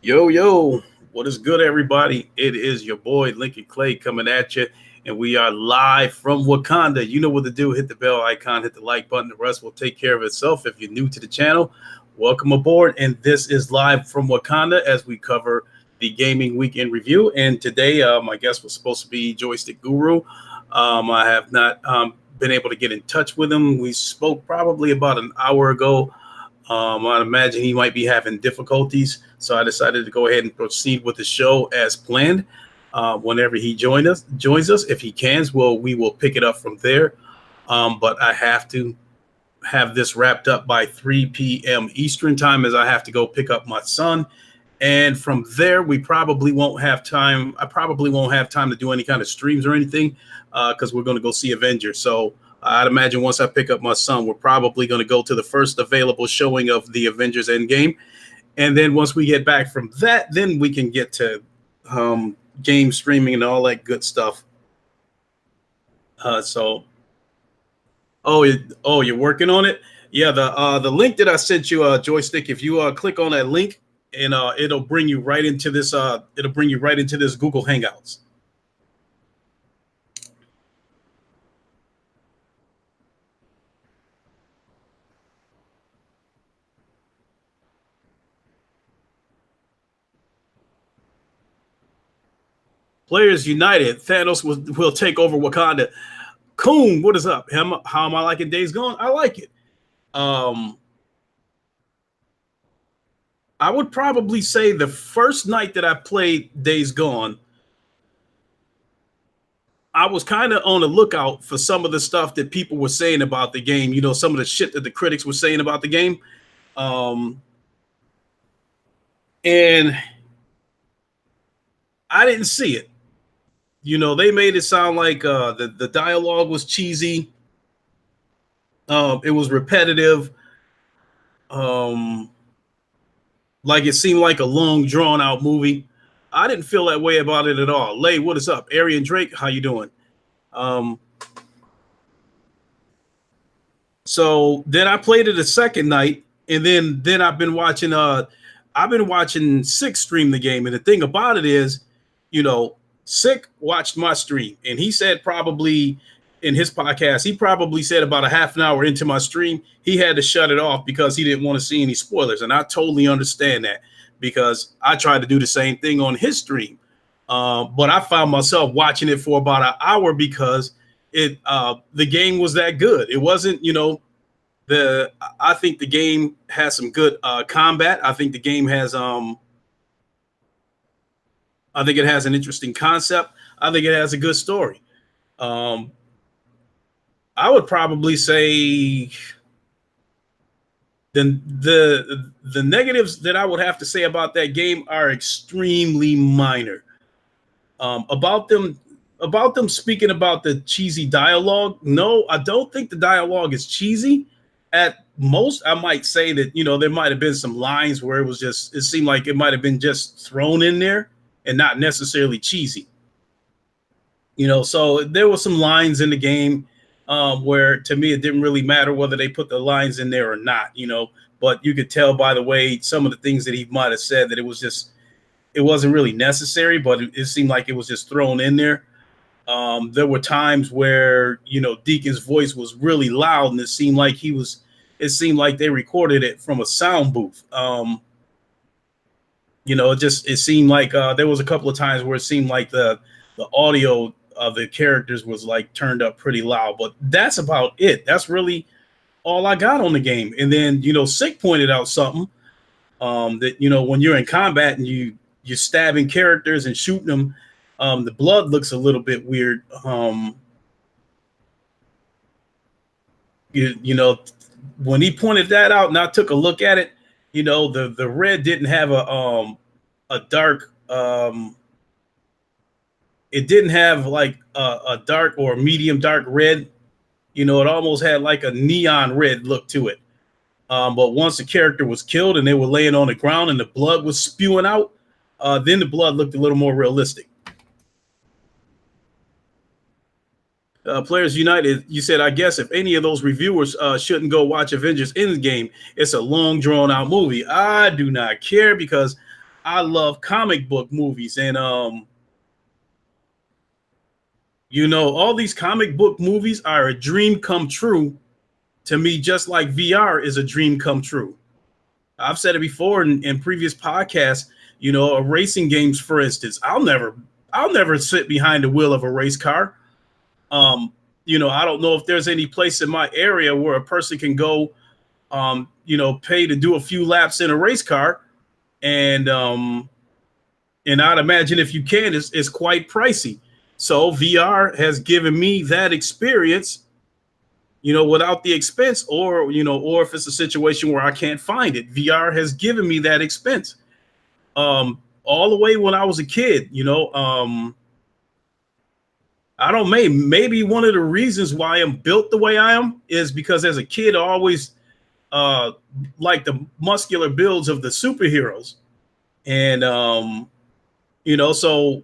Yo, yo, what is good, everybody? It is your boy Lincoln Clay coming at you, and we are live from Wakanda. You know what to do. Hit the bell icon, hit the like button. The rest will take care of itself. If you're new to the channel, welcome aboard. And this is live from Wakanda as we cover the gaming weekend review. And today, my guest was supposed to be JoyStickGuru. I have not been able to get in touch with him. We spoke probably about an hour ago. I'd imagine he might be having difficulties, so I decided to go ahead and proceed with the show as planned. Whenever he joins us, if he can, we will pick it up from there. But I have to have this wrapped up by 3 p.m. Eastern time, as I have to go pick up my son. And from there, we probably won't have time. I probably won't have time to do any kind of streams or anything because we're going to go see Avengers. So I'd imagine once I pick up my son, we're probably going to go to the first available showing of the Avengers Endgame. And then once we get back from that, then we can get to game streaming and all that good stuff. You're working on it? Yeah, the link that I sent you, Joystick, if you click on that link, and it'll bring you right into this Google Hangouts. Players united. Thanos will take over Wakanda. Coon, what is up? How am I liking Days Gone? I like it. I would probably say the first night that I played Days Gone, I was kind of on the lookout for some of the stuff that people were saying about the game. You know, some of the shit that the critics were saying about the game. And I didn't see it. You know, they made it sound like the dialogue was cheesy. It was repetitive. Like it seemed like a long, drawn-out movie. I didn't feel that way about it at all. Lay, what is up? Arian Drake, how you doing? So then I played it a second night, and then I've been watching Sick stream the game. And the thing about it is, you know, Sick watched my stream, and he said probably in his podcast, he probably said about a half an hour into my stream, he had to shut it off because he didn't want to see any spoilers. And I totally understand that because I tried to do the same thing on his stream. But I found myself watching it for about an hour because the game was that good. It wasn't, you know, I think the game has some good combat. I think the game has I think it has an interesting concept. I think it has a good story. I would probably say the negatives that I would have to say about that game are extremely minor. About them speaking about the cheesy dialogue, no, I don't think the dialogue is cheesy. At most, I might say that, you know, there might have been some lines where it seemed like it might have been just thrown in there and not necessarily cheesy. You know, so there were some lines in the game where to me it didn't really matter whether they put the lines in there or not, you know, but you could tell by the way some of the things that he might have said that it wasn't really necessary, but it seemed like it was just thrown in there. There were times where, you know, Deacon's voice was really loud, and it seemed like they recorded it from a sound booth. You know, it seemed like there was a couple of times where it seemed like the audio of the characters was like turned up pretty loud, but that's about it. That's really all I got on the game. And then, you know, Sick pointed out something that, you know, when you're in combat and you're stabbing characters and shooting them, the blood looks a little bit weird. You know, when he pointed that out and I took a look at it, you know, the red didn't have a dark, it didn't have like a dark or medium dark red. You know, it almost had like a neon red look to it. But once the character was killed and they were laying on the ground and the blood was spewing out, then the blood looked a little more realistic. Players United, you said, I guess if any of those reviewers shouldn't go watch Avengers Endgame, it's a long, drawn-out movie. I do not care because I love comic book movies, and you know, all these comic book movies are a dream come true to me, just like VR is a dream come true. I've said it before in previous podcasts. You know, racing games, for instance, I'll never sit behind the wheel of a race car. Um, you know, I don't know if there's any place in my area where a person can go, you know, pay to do a few laps in a race car, and I'd imagine if you can, it's quite pricey. So VR has given me that experience, you know, without the expense, or you know, or if it's a situation where I can't find it, VR has given me that expense. All the way when I was a kid, you know, I don't maybe one of the reasons why I'm built the way I am is because as a kid I always uh like the muscular builds of the superheroes. And you know, so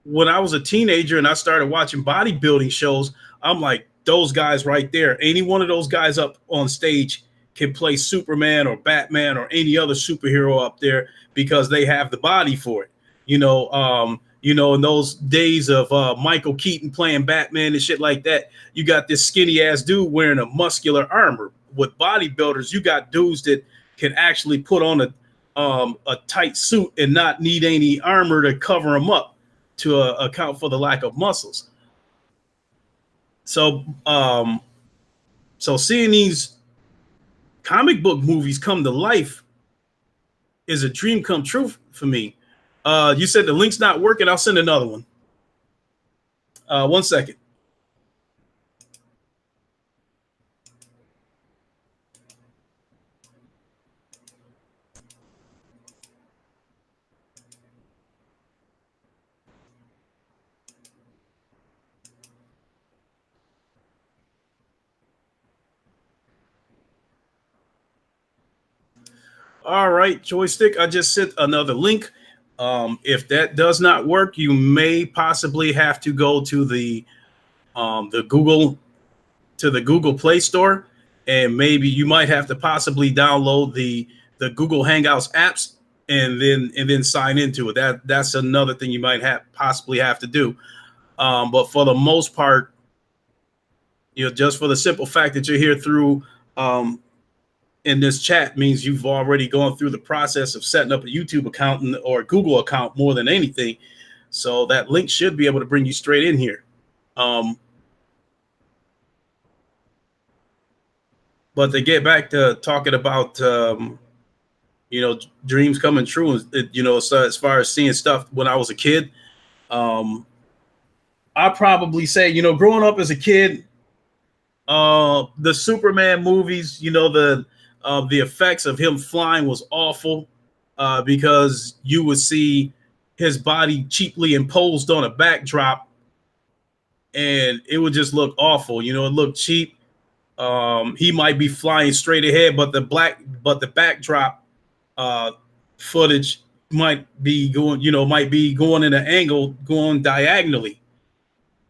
when I was a teenager and I started watching bodybuilding shows, I'm like, those guys right there, any one of those guys up on stage can play Superman or Batman or any other superhero up there because they have the body for it. You know, in those days of Michael Keaton playing Batman and shit like that, you got this skinny ass dude wearing a muscular armor. With bodybuilders, you got dudes that can actually put on a tight suit and not need any armor to cover them up to account for the lack of muscles. So, so seeing these comic book movies come to life is a dream come true for me. You said the link's not working. I'll send another one. 1 second. All right, joystick. I just sent another link. If that does not work, you may possibly have to go to the Google Play Store, and maybe you might have to possibly download the Google Hangouts apps and then sign into it. That's another thing you might possibly have to do. But for the most part, you know, just for the simple fact that you're here through in this chat means you've already gone through the process of setting up a YouTube account or a Google account more than anything. So that link should be able to bring you straight in here. But to get back to talking about, you know, dreams coming true, you know, so as far as seeing stuff when I was a kid, I probably say, you know, growing up as a kid, the Superman movies, you know, the effects of him flying was awful, because you would see his body cheaply imposed on a backdrop, and it would just look awful. You know, it looked cheap. He might be flying straight ahead, but the backdrop footage might be going, you know, might be going in an angle, going diagonally.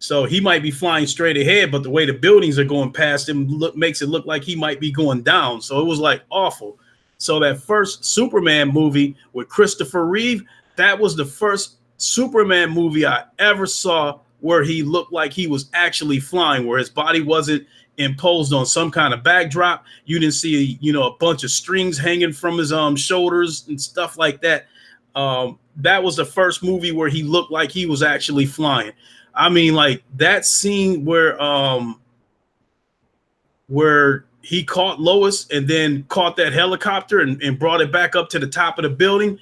So he might be flying straight ahead, but the way the buildings are going past him makes it look like he might be going down. So it was like awful. So that first Superman movie with Christopher Reeve, that was the first Superman movie I ever saw where he looked like he was actually flying, where his body wasn't imposed on some kind of backdrop. You didn't see, you know, a bunch of strings hanging from his shoulders and stuff like that. That was the first movie where he looked like he was actually flying. I mean, like that scene where he caught Lois and then caught that helicopter and brought it back up to the top of the building.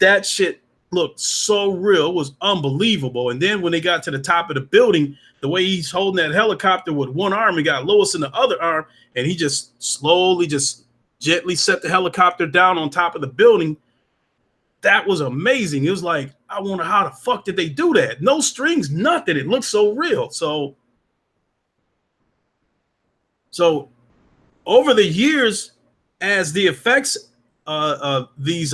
That shit looked so real. It was unbelievable. And then when they got to the top of the building, the way he's holding that helicopter with one arm and got Lois in the other arm, and he just slowly, just gently set the helicopter down on top of the building. That was amazing. It was like, I wonder how the fuck did they do that? No strings, nothing. It looked so real. So over the years, as the effects, these,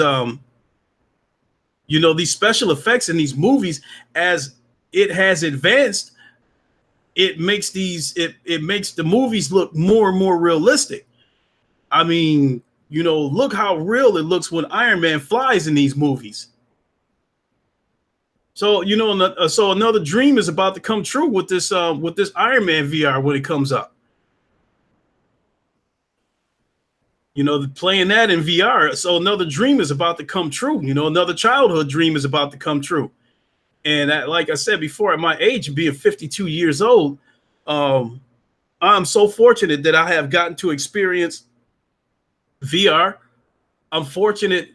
you know, these special effects in these movies, as it has advanced, it makes it makes the movies look more and more realistic. I mean, you know, look how real it looks when Iron Man flies in these movies. So, you know, so another dream is about to come true with this Iron Man VR when it comes up. You know, playing that in VR. So another dream is about to come true. You know, another childhood dream is about to come true. And like I said before, at my age, being 52 years old, I'm so fortunate that I have gotten to experience VR. I'm fortunate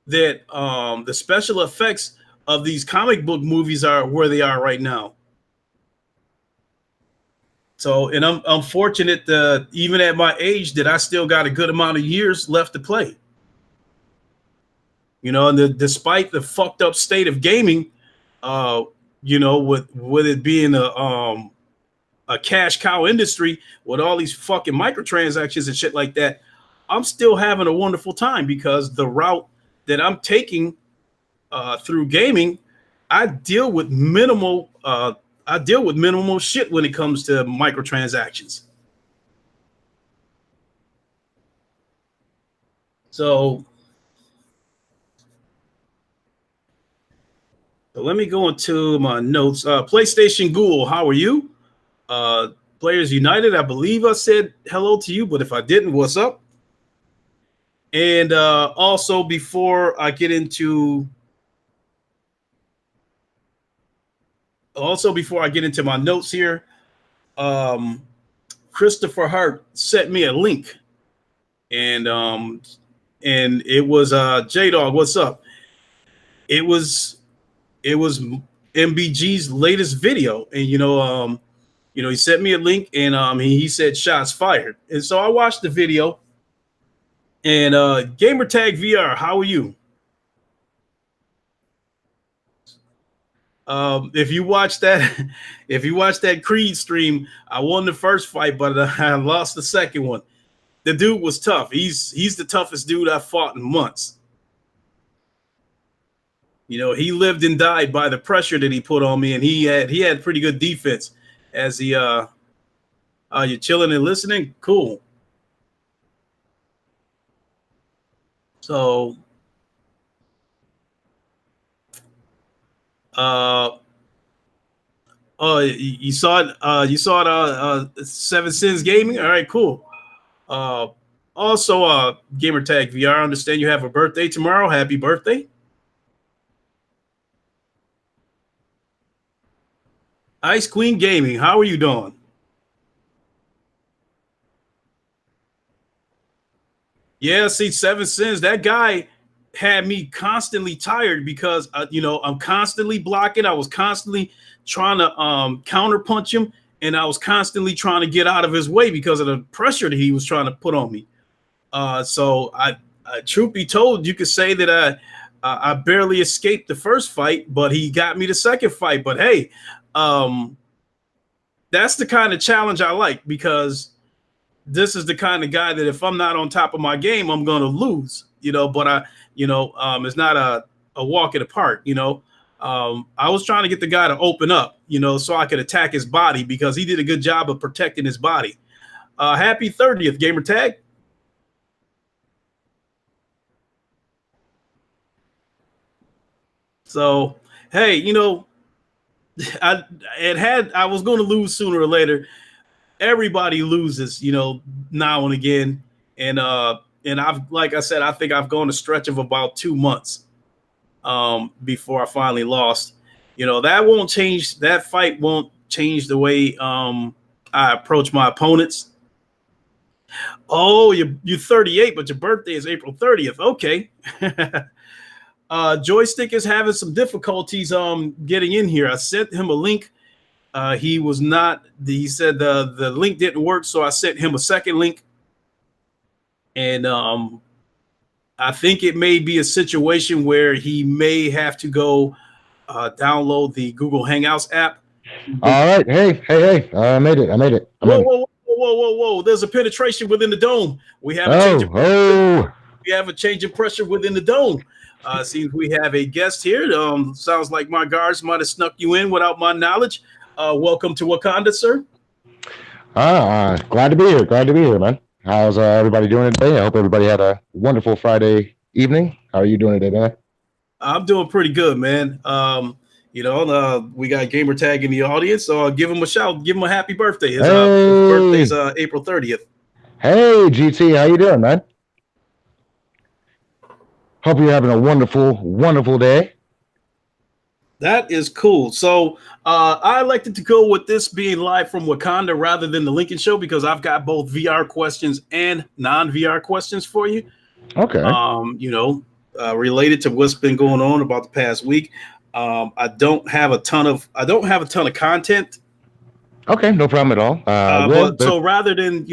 that the special effects of these comic book movies are where they are right now. So, and I'm fortunate that even at my age that I still got a good amount of years left to play. You know, and despite the fucked up state of gaming, you know, with it being a cash cow industry with all these fucking microtransactions and shit like that, I'm still having a wonderful time because the route that I'm taking through gaming, I deal with minimal shit when it comes to microtransactions. So let me go into my notes. PlayStation Ghoul, how are you? Players United, I believe I said hello to you, but if I didn't, what's up? And also before I get into my notes here, Christopher Hart sent me a link, and it was J-Dog, what's up? It was MBG's latest video, and you know, he sent me a link, and he said shots fired, and so I watched the video. And Gamertag VR, how are you? If you watch that Creed stream, I won the first fight, but I lost the second one. The dude was tough. He's the toughest dude I've fought in months. You know, he lived and died by the pressure that he put on me, and he had pretty good defense. As he you're chilling and listening, cool. So, you saw it. You saw it. Seven Sins Gaming. All right, cool. Also, Gamertag VR. I understand you have a birthday tomorrow. Happy birthday! Ice Queen Gaming. How are you doing? Yeah, see, Seven Sins. That guy had me constantly tired because you know, I'm constantly blocking. I was constantly trying to counter punch him, and I was constantly trying to get out of his way because of the pressure that he was trying to put on me. So I truth be told, you could say that I barely escaped the first fight, but he got me the second fight. But hey, that's the kind of challenge I like, because this is the kind of guy that if I'm not on top of my game, I'm going to lose, you know, but it's not a walk in the park, you know. I was trying to get the guy to open up, you know, so I could attack his body, because he did a good job of protecting his body. Happy 30th, Gamer Tag. So, hey, you know, I was going to lose sooner or later. Everybody loses, you know, now and again. And I've, like I said, I think I've gone a stretch of about 2 months before I finally lost. You know, that fight won't change the way I approach my opponents. Oh, you're 38, but your birthday is April 30th. Okay. Joystick is having some difficulties getting in here. I sent him a link. He said the link didn't work, so I sent him a second link. And I think it may be a situation where he may have to go download the Google Hangouts app. All right. Hey. I made it. Whoa. There's a penetration within the dome. We have a change of pressure within the dome. Seems we have a guest here. Sounds like my guards might have snuck you in without my knowledge. Welcome to Wakanda, sir. Glad to be here, man. How's everybody doing today? I hope everybody had a wonderful Friday evening. How are you doing today, man? I'm doing pretty good, man. We got gamer tag in the audience, so I'll give him a shout, give him a happy birthday. His birthday's Hey, April 30th. hey, GT, how you doing, man? Hope you're having a wonderful day. That is cool. So I elected to go with this being live from Wakanda rather than the Lincoln Show because I've got both VR questions and non-VR questions for you. Okay, Related to what's been going on about the past week. I don't have a ton of content. okay, no problem at all. But so rather than,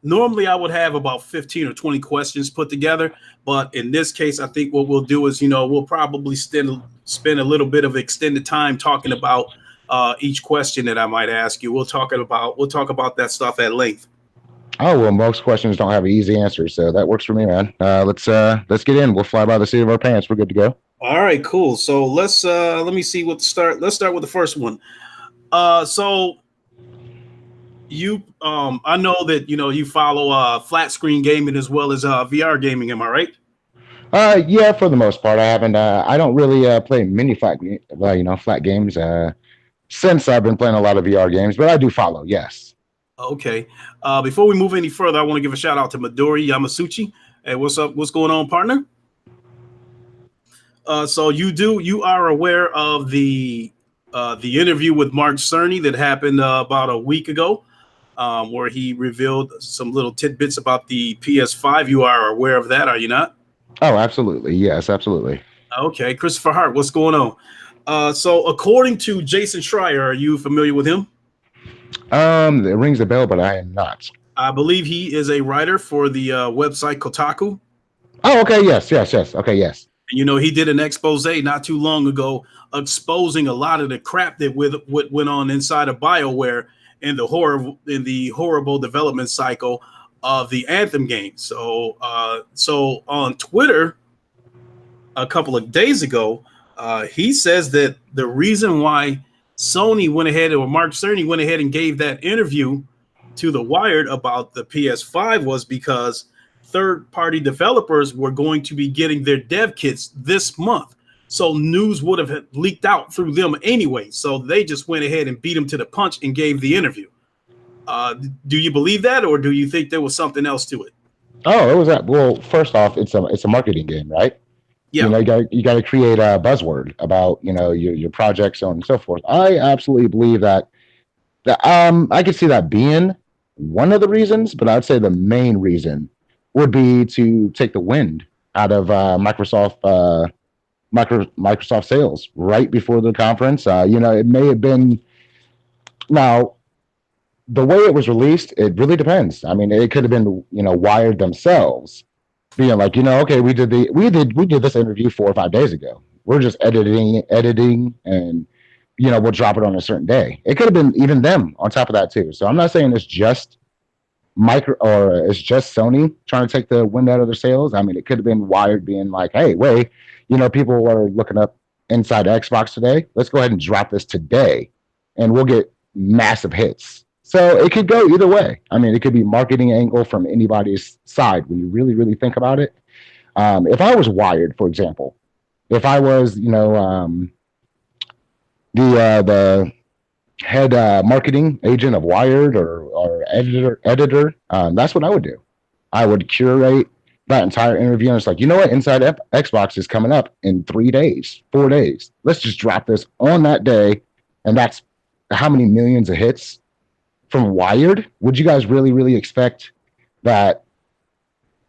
normally I would have about 15 or 20 questions put together. But in this case, I think what we'll do is, we'll probably spend a little bit of extended time talking about each question that I might ask you. We'll talk about that stuff at length. Oh well, most questions don't have an easy answer, so that works for me, man. Let's get in. We'll fly by the seat of our pants. We're good to go. All right, cool. So let me see what to start. Let's start with the first one. So you I know that you follow flat screen gaming as well as VR gaming, am I right? Yeah, for the most part, I haven't. I don't really play many flat games. Since I've been playing a lot of VR games, but I do follow. Yes. Okay. Before we move any further, I want to give a shout out to Midori Yamasuchi. Hey, what's up? What's going on, partner? So you are aware of the interview with Mark Cerny that happened about a week ago, where he revealed some little tidbits about the PS5. You are aware of that, are you not? Oh, absolutely. Yes, absolutely. Okay, Christopher Hart, what's going on? So according to Jason Schreier, are you familiar with him? It rings a bell, but I am not. I believe he is a writer for the website Kotaku. Oh, okay. Yes. Okay. Yes. And, he did an expose not too long ago exposing a lot of the crap that what went on inside of BioWare in the horrible development cycle of the Anthem game. So on Twitter a couple of days ago, he says that the reason why Mark Cerny went ahead and gave that interview to The Wired about the PS5 was because third-party developers were going to be getting their dev kits this month. So news would have leaked out through them anyway. So they just went ahead and beat him to the punch and gave the interview. Do you believe that, or do you think there was something else to it? Oh, it was that. Well, first off, it's a marketing game, right? Yeah. You got to create a buzzword about your project, so on and so forth. I absolutely believe that I could see that being one of the reasons, but I'd say the main reason would be to take the wind out of Microsoft sales right before the conference. It may have been now the way it was released. It really depends. I mean, it could have been Wired themselves being like, okay, we did this interview 4 or 5 days ago. We're just editing, and we'll drop it on a certain day. It could have been even them on top of that too. So I'm not saying it's just it's just Sony trying to take the wind out of their sails. I mean, it could have been Wired being like, hey, wait, people are looking up inside Xbox today. Let's go ahead and drop this today, and we'll get massive hits. So it could go either way. I mean, it could be marketing angle from anybody's side when you really, really think about it. If I was Wired, for example, if I was, the head marketing agent of Wired or editor, that's what I would do. I would curate that entire interview, and it's like, what? Inside Xbox is coming up in 3 days, 4 days. Let's just drop this on that day, and that's how many millions of hits from Wired. Would you guys really, really expect that?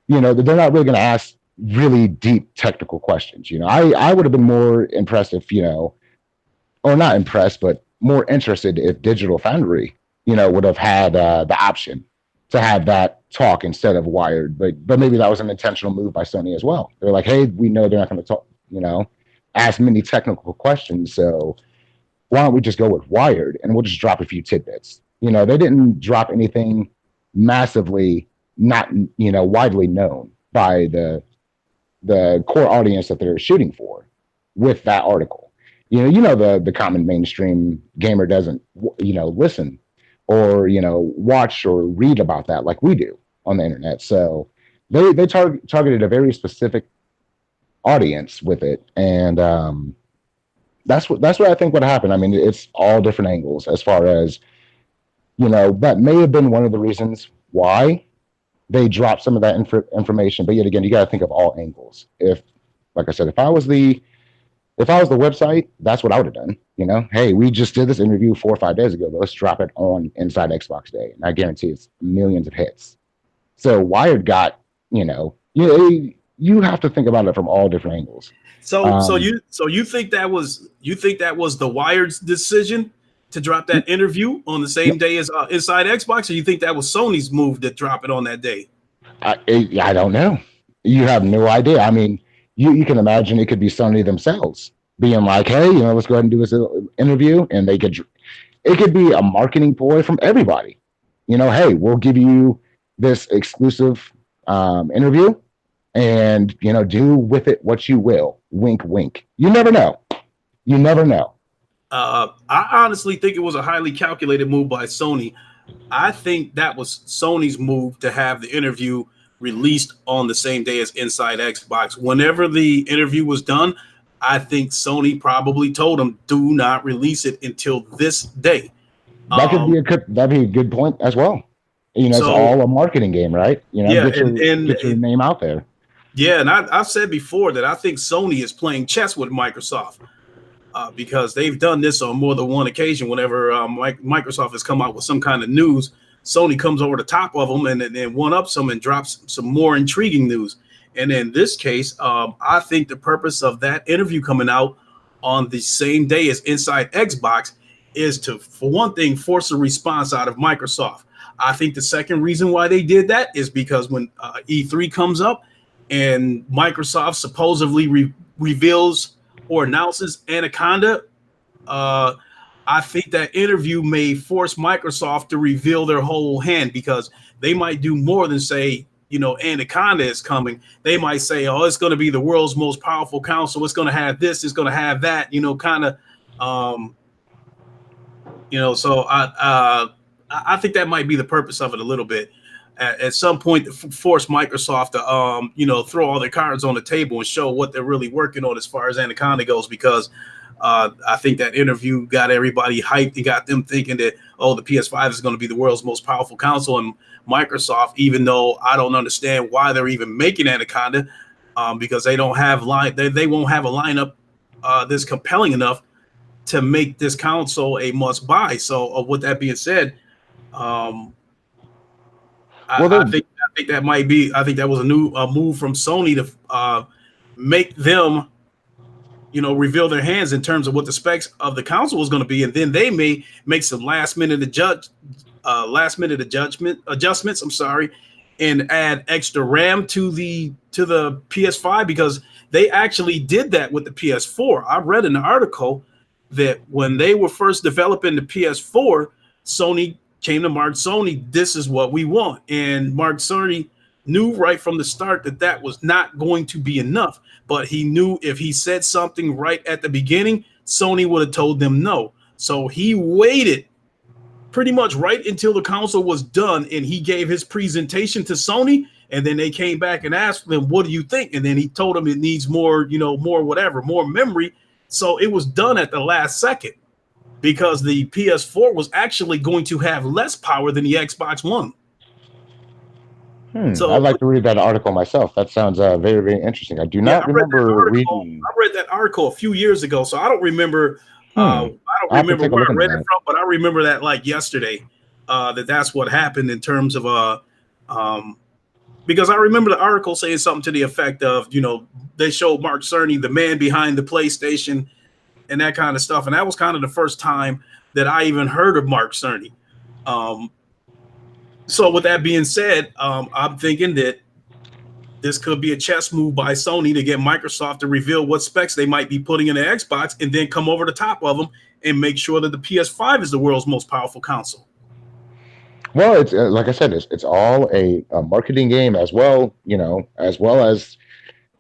That they're not really going to ask really deep technical questions. I would have been more impressed if or not impressed, but more interested if Digital Foundry, would have had the option to have that talk instead of Wired. But maybe that was an intentional move by Sony as well. They're like, hey, we know they're not going to talk, ask many technical questions. So why don't we just go with Wired and we'll just drop a few tidbits? They didn't drop anything massively not, widely known by the core audience that they're shooting for with that article. The common mainstream gamer doesn't, listen or, watch or read about that like we do on the internet. So they targeted a very specific audience with it, and that's what I think would happen. I mean, it's all different angles as far as, that may have been one of the reasons why they dropped some of that information. But yet again, you got to think of all angles. If, like I said, if I was the website, that's what I would have done. Hey, we just did this interview 4 or 5 days ago, but let's drop it on Inside Xbox Day, and I guarantee it's millions of hits. So Wired got, you have to think about it from all different angles. So you think that was the Wired's decision to drop that interview on the same day as Inside Xbox, or you think that was Sony's move to drop it on that day? I don't know. You have no idea. I mean, you can imagine it could be Sony themselves being like, hey, let's go ahead and do this interview, and it could be a marketing ploy from everybody. Hey, we'll give you this exclusive interview, and do with it what you will. Wink, wink. You never know. I honestly think it was a highly calculated move by Sony. I think that was Sony's move to have the interview released on the same day as Inside Xbox. Whenever the interview was done, I think Sony probably told them, do not release it until this day. That'd be a good point as well. It's all a marketing game, right? Get your name out there. Yeah, and I've said before that I think Sony is playing chess with Microsoft because they've done this on more than one occasion. Whenever Microsoft has come out with some kind of news, Sony comes over the top of them and one-ups them and drops some more intriguing news. And in this case, I think the purpose of that interview coming out on the same day as Inside Xbox is to, for one thing, force a response out of Microsoft. I think the second reason why they did that is because when E3 comes up and Microsoft supposedly reveals or announces Anaconda, I think that interview may force Microsoft to reveal their whole hand, because they might do more than say, Anaconda is coming. They might say, oh, it's going to be the world's most powerful console. It's going to have this. It's going to have that, so I think that might be the purpose of it a little bit. At some point, to force Microsoft to, throw all their cards on the table and show what they're really working on as far as Anaconda goes, because I think that interview got everybody hyped and got them thinking that, oh, the PS5 is going to be the world's most powerful console. And Microsoft, even though I don't understand why they're even making Anaconda, because they don't have they won't have a lineup that's compelling enough to make this console a must buy. So with that being said, I think that might be. I think that was a move from Sony to make them, reveal their hands in terms of what the specs of the console is going to be, and then they may make some last minute adjustments. I'm sorry, and add extra RAM to the PS5, because they actually did that with the PS4. I read in the article that when they were first developing the PS4, Sony came to Mark Sony, this is what we want. And Mark Sony knew right from the start that that was not going to be enough. But he knew if he said something right at the beginning, Sony would have told them no. So he waited pretty much right until the console was done, and he gave his presentation to Sony. And then they came back and asked them, what do you think? And then he told them it needs more, more memory. So it was done at the last second, because the PS4 was actually going to have less power than the Xbox One. So I'd like to read that article myself. That sounds very, very interesting. I do not remember reading. I read that article a few years ago, so I don't remember. I don't remember where I read it from, but I remember that like yesterday. That's what happened in terms of because I remember the article saying something to the effect of, they showed Mark Cerny, the man behind the PlayStation, and that kind of stuff. And that was kind of the first time that I even heard of Mark Cerny. So with that being said, I'm thinking that this could be a chess move by Sony to get Microsoft to reveal what specs they might be putting in the Xbox, and then come over the top of them and make sure that the PS5 is the world's most powerful console. Well, it's like I said, it's all a marketing game as well, as well as,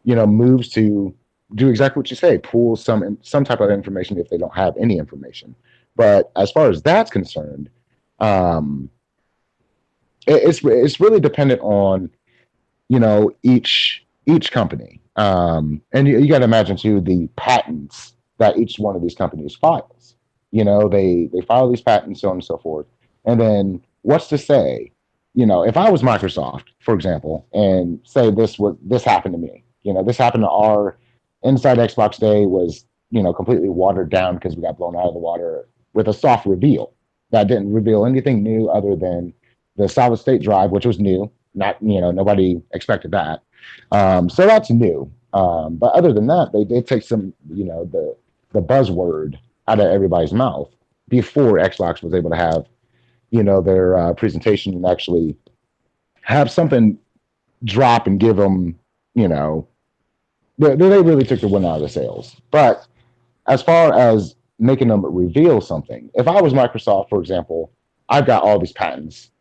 moves to do exactly what you say, pull some type of information if they don't have any information. But as far as that's concerned, it's really dependent on, each company. And you got to imagine too the patents that each one of these companies files. They file these patents, so on and so forth. And then what's to say, if I was Microsoft, for example, and say this happened to me, this happened to our inside Xbox Day was, completely watered down because we got blown out of the water with a soft reveal that didn't reveal anything new other than the solid state drive, which was new. Not, nobody expected that. So that's new. But other than that, they did take some, the buzzword out of everybody's mouth before Xbox was able to have, their presentation and actually have something drop and give them, they really took the win out of the sales. But as far as making them reveal something, if I was Microsoft, for example, I've got all these patents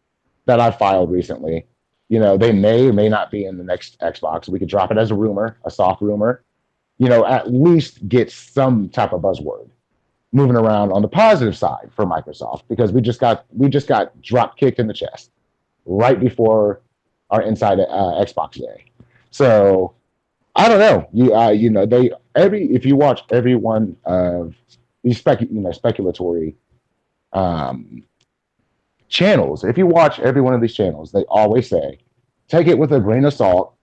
that I've filed recently. They may or may not be in the next Xbox. We could drop it as a rumor, a soft rumor, at least get some type of buzzword moving around on the positive side for Microsoft, because we just got drop kicked in the chest right before our inside Xbox Day. So I don't know. If you watch every one of these speculatory channels, if you watch every one of these channels, they always say, take it with a grain of salt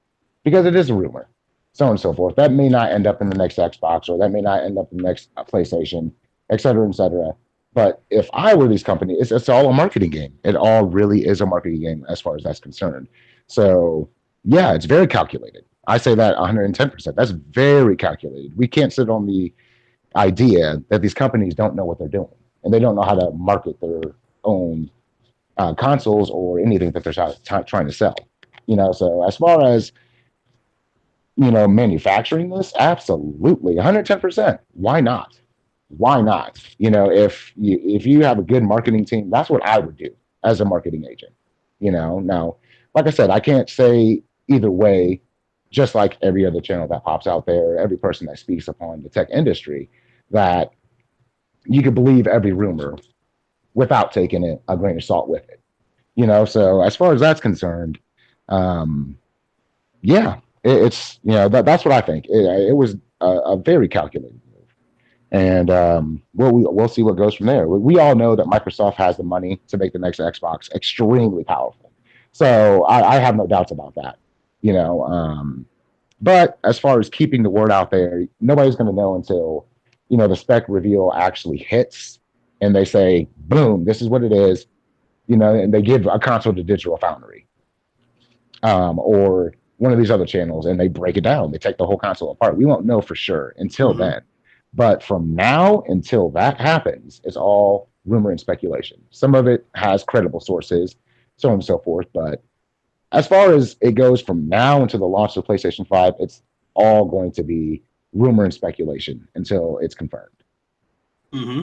because it is a rumor, so on and so forth. That may not end up in the next Xbox, or that may not end up in the next PlayStation, et cetera, et cetera. But if I were these companies, it's all a marketing game. It all really is a marketing game as far as that's concerned. So yeah, it's very calculated. I say that 110%. That's very calculated. We can't sit on the idea that these companies don't know what they're doing and they don't know how to market their own consoles or anything that they're trying to sell. So as far as manufacturing this, absolutely 110%. Why not? If you have a good marketing team, that's what I would do as a marketing agent. Now, like I said, I can't say either way. Just like every other channel that pops out there, every person that speaks upon the tech industry, that you could believe every rumor without taking it a grain of salt with it. So as far as that's concerned, it's that's what I think. It was a very calculated move, and we'll see what goes from there. We all know that Microsoft has the money to make the next Xbox extremely powerful, so I have no doubts about that. But as far as keeping the word out there, nobody's going to know until the spec reveal actually hits, and they say, "Boom, this is what it is," and they give a console to Digital Foundry, or one of these other channels, and they break it down. They take the whole console apart. We won't know for sure until then. But from now until that happens, it's all rumor and speculation. Some of it has credible sources, so on and so forth. But as far as it goes from now until the launch of PlayStation 5, it's all going to be rumor and speculation until it's confirmed. Mm-hmm.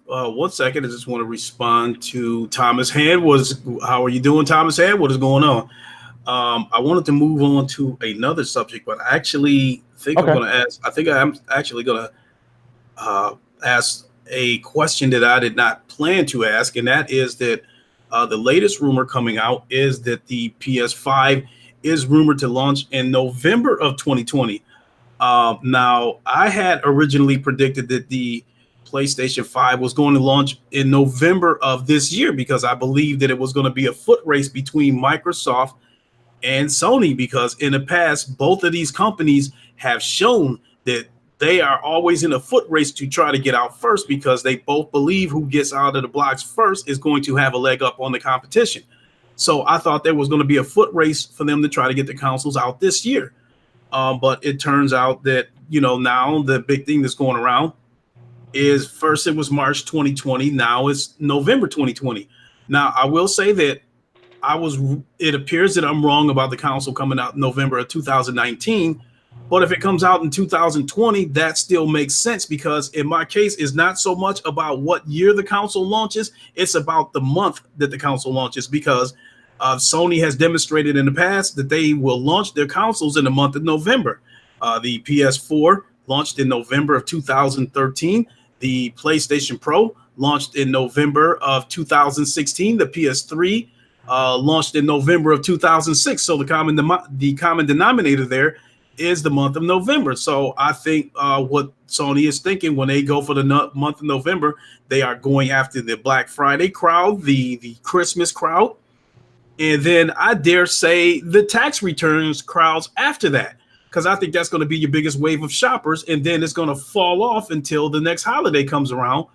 1 second. I just want to respond to Thomas Hand. How are you doing, Thomas Hand? What is going on? I wanted to move on to another subject, but I actually think I'm going to ask. I think I'm actually going to ask a question that I did not plan to ask, and that is that the latest rumor coming out is that the PS5 is rumored to launch in November of 2020. Now, I had originally predicted that the PlayStation 5 was going to launch in November of this year because I believed that it was going to be a foot race between Microsoft and Sony, because in the past, both of these companies have shown that they are always in a foot race to try to get out first, because they both believe who gets out of the blocks first is going to have a leg up on the competition. So I thought there was going to be a foot race for them to try to get the consoles out this year. But it turns out that, now the big thing that's going around is, first it was March 2020. Now it's November 2020. Now, I will say that it appears that I'm wrong about the console coming out in November of 2019. But if it comes out in 2020, that still makes sense, because in my case, it's not so much about what year the console launches. It's about the month that the console launches, because Sony has demonstrated in the past that they will launch their consoles in the month of November. The PS4 launched in November of 2013. The PlayStation Pro launched in November of 2016. The PS3 launched in November of 2006. So the common denominator there is the month of November. So I think what Sony is thinking when they go for the month of November, they are going after the Black Friday crowd, the Christmas crowd, and then I dare say the tax returns crowds after that, because I think that's going to be your biggest wave of shoppers, and then it's going to fall off until the next holiday comes around,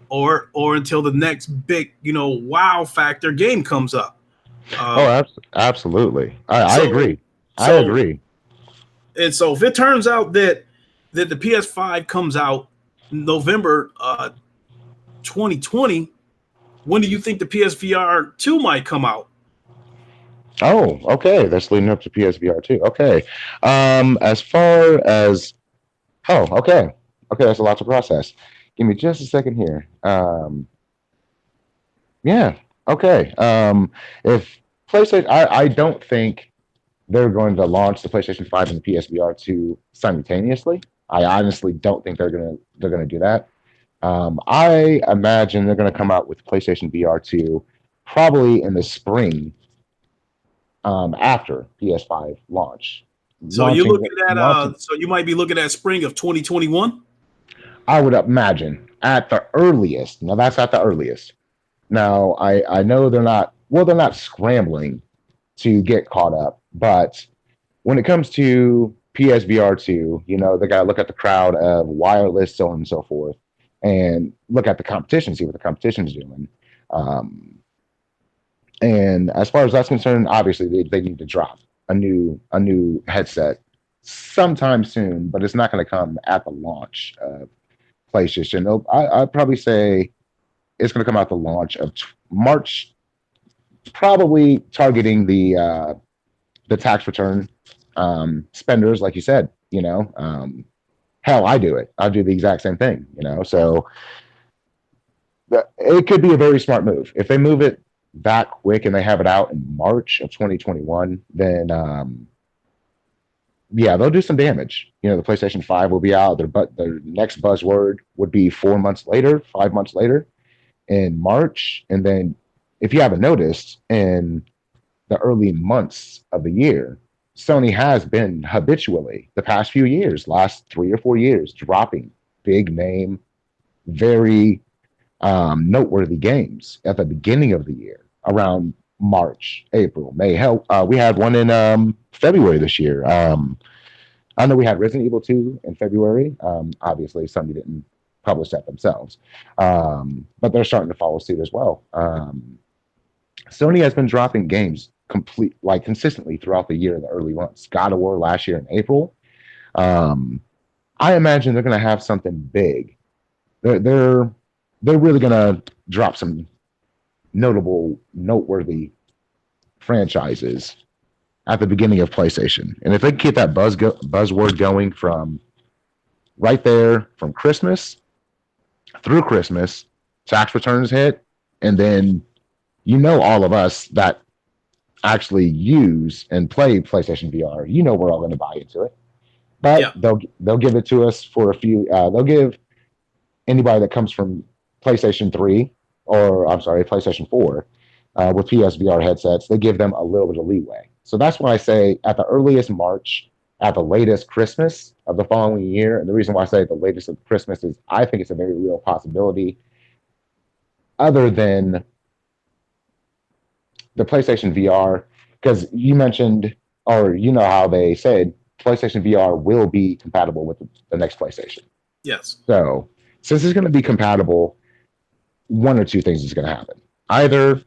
or until the next big wow factor game comes up. Absolutely. I So agree. I so agree. and so if it turns out that the PS5 comes out November 2020, when do you think the PSVR 2 might come out? Oh, okay. That's leading up to PSVR 2. Okay. As far as okay. Okay, that's a lot to process. Give me just a second here. Yeah. Okay. If PlayStation, I don't think they're going to launch the PlayStation 5 and the PSVR 2 simultaneously. I honestly don't think they're gonna do that. I imagine they're gonna come out with PlayStation VR 2 probably in the spring, after PS5 launch. So you're Launching, looking at launching. so you might be looking at spring of 2021. I would imagine at the earliest. Now that's at the earliest. Now I know they're not. Well, they're not scrambling to get caught up, but when it comes to PSVR 2, they got to look at the crowd of wireless, so on and so forth, and look at the competition, see what the competition's doing. And as far as that's concerned, obviously they need to drop a new headset sometime soon, but it's not going to come at the launch of PlayStation. I'd probably say it's going to come out the launch of March, probably targeting the tax return spenders, like you said. Hell, I do it. I do the exact same thing. So it could be a very smart move if they move it that quick and they have it out in March of 2021. Then yeah, they'll do some damage. The PlayStation 5 will be out. Their next buzzword would be 4 months later, 5 months later, in March. And then, if you haven't noticed, in the early months of the year, Sony has been habitually the past few years, last 3 or 4 years, dropping big name, very noteworthy games at the beginning of the year, around March, April, May. Hell, we had one in February this year. I know we had Resident Evil 2 in February. Obviously, Sony didn't publish that themselves, but they're starting to follow suit as well. Sony has been dropping games consistently throughout the year in the early months. God of War last year in April. I imagine they're going to have something big. They're really going to drop some noteworthy franchises at the beginning of PlayStation. And if they can keep that buzzword going from right there, from Christmas through Christmas, tax returns hit, and then all of us that actually use and play PlayStation VR, we're all going to buy into it. But Yeah. they'll give it to us for a few. They'll give anybody that comes from PlayStation 3, or I'm sorry, PlayStation 4, with PSVR headsets, they give them a little bit of leeway. So that's why I say at the earliest March, at the latest Christmas of the following year. And the reason why I say the latest of Christmas is I think it's a very real possibility, other than the PlayStation VR, because you mentioned, or how they said PlayStation VR will be compatible with the next PlayStation. Yes. So since it's going to be compatible, one or two things is going to happen. Either,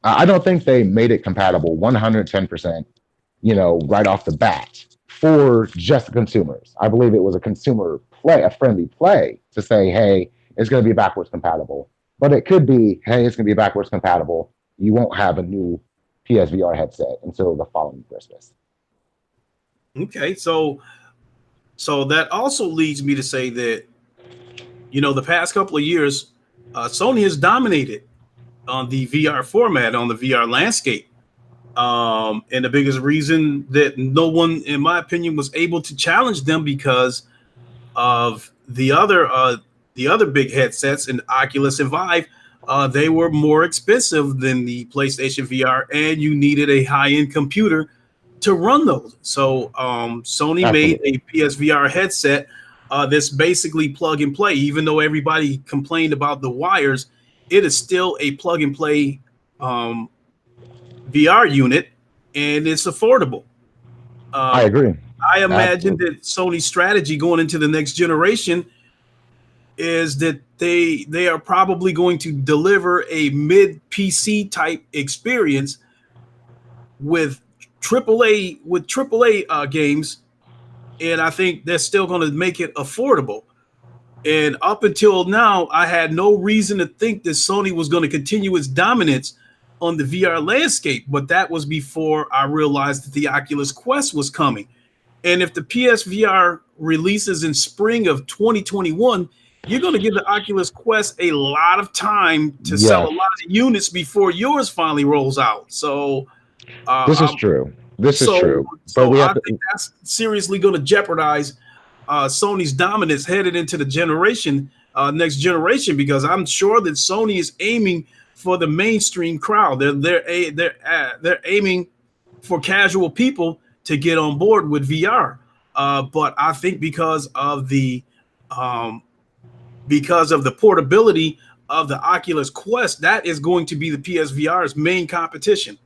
I don't think they made it compatible 110%, right off the bat for just consumers. I believe it was a consumer play, a friendly play to say, hey, it's going to be backwards compatible. But it could be, hey, it's going to be backwards compatible. You won't have a new PSVR headset until the following Christmas. Okay, so that also leads me to say that the past couple of years, Sony has dominated on the VR format, on the VR landscape. And the biggest reason that no one, in my opinion, was able to challenge them because of the other the other big headsets, and Oculus and Vive, they were more expensive than the PlayStation VR, and you needed a high-end computer to run those. So Sony made Absolutely. a PSVR headset that's basically plug and play. Even though everybody complained about the wires, it is still a plug and play um, VR unit, and it's affordable. I Uh, agree. I imagine Absolutely. that Sony's strategy going into the next generation is that they are probably going to deliver a mid PC type experience with AAA games, and I think they're still going to make it affordable. And up until now, I had no reason to think that Sony was going to continue its dominance on the VR landscape, but that was before I realized that the Oculus Quest was coming. And if the PSVR releases in spring of 2021, you're going to give the Oculus Quest a lot of time to sell a Yes, lot of units before yours finally rolls out. So, this is uh, true. This is so, true. But so we I have to. think that's seriously going to jeopardize Sony's dominance headed into the next generation, because I'm sure that Sony is aiming for the mainstream crowd. They're aiming for casual people to get on board with VR. But I think um, because of the portability of the Oculus Quest, that is going to be the PSVR's main competition.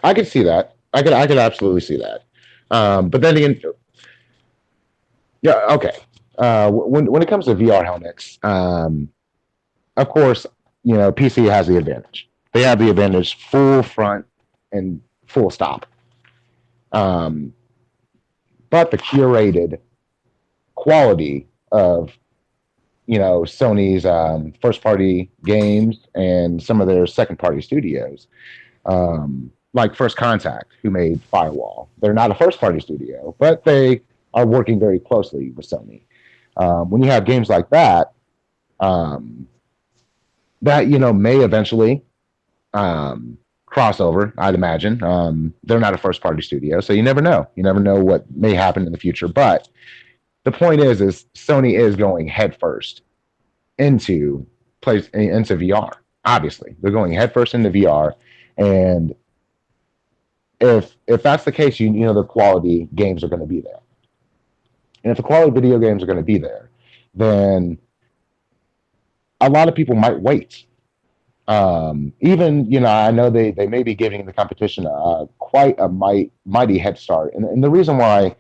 I could see that. I could absolutely see that. But then again, yeah, okay. When it comes to VR helmets, of course, PC has the advantage. They have the advantage full front and full stop. Um, but the curated quality of Sony's first party games and some of their second party studios, like First Contact, who made Firewall. They're not a first party studio, but they are working very closely with Sony. When you have games like that, um, that may eventually cross over, I'd imagine. They're not a first party studio, so you never know. You never know what may happen in the future. But the point is Sony is going headfirst into into VR. Obviously, they're going headfirst into VR, and if that's the case, the quality games are going to be there. And if the quality video games are going to be there, then a lot of people might wait. Even I know they may be giving the competition quite a mighty head start, and the reason why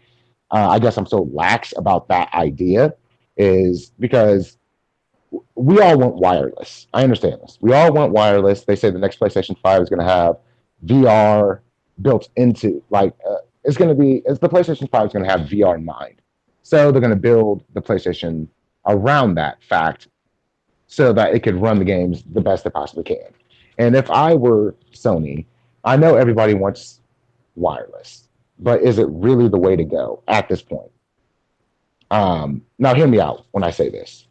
I guess I'm so lax about that idea is because we all want wireless. I understand this. We all want wireless. They say the next PlayStation 5 is going to have VR built into, like, the PlayStation 5 is going to have VR in mind. So they're going to build the PlayStation around that fact so that it could run the games the best it possibly can. And if I were Sony, I know everybody wants wireless, but is it really the way to go at this point? Now, hear me out when I say this.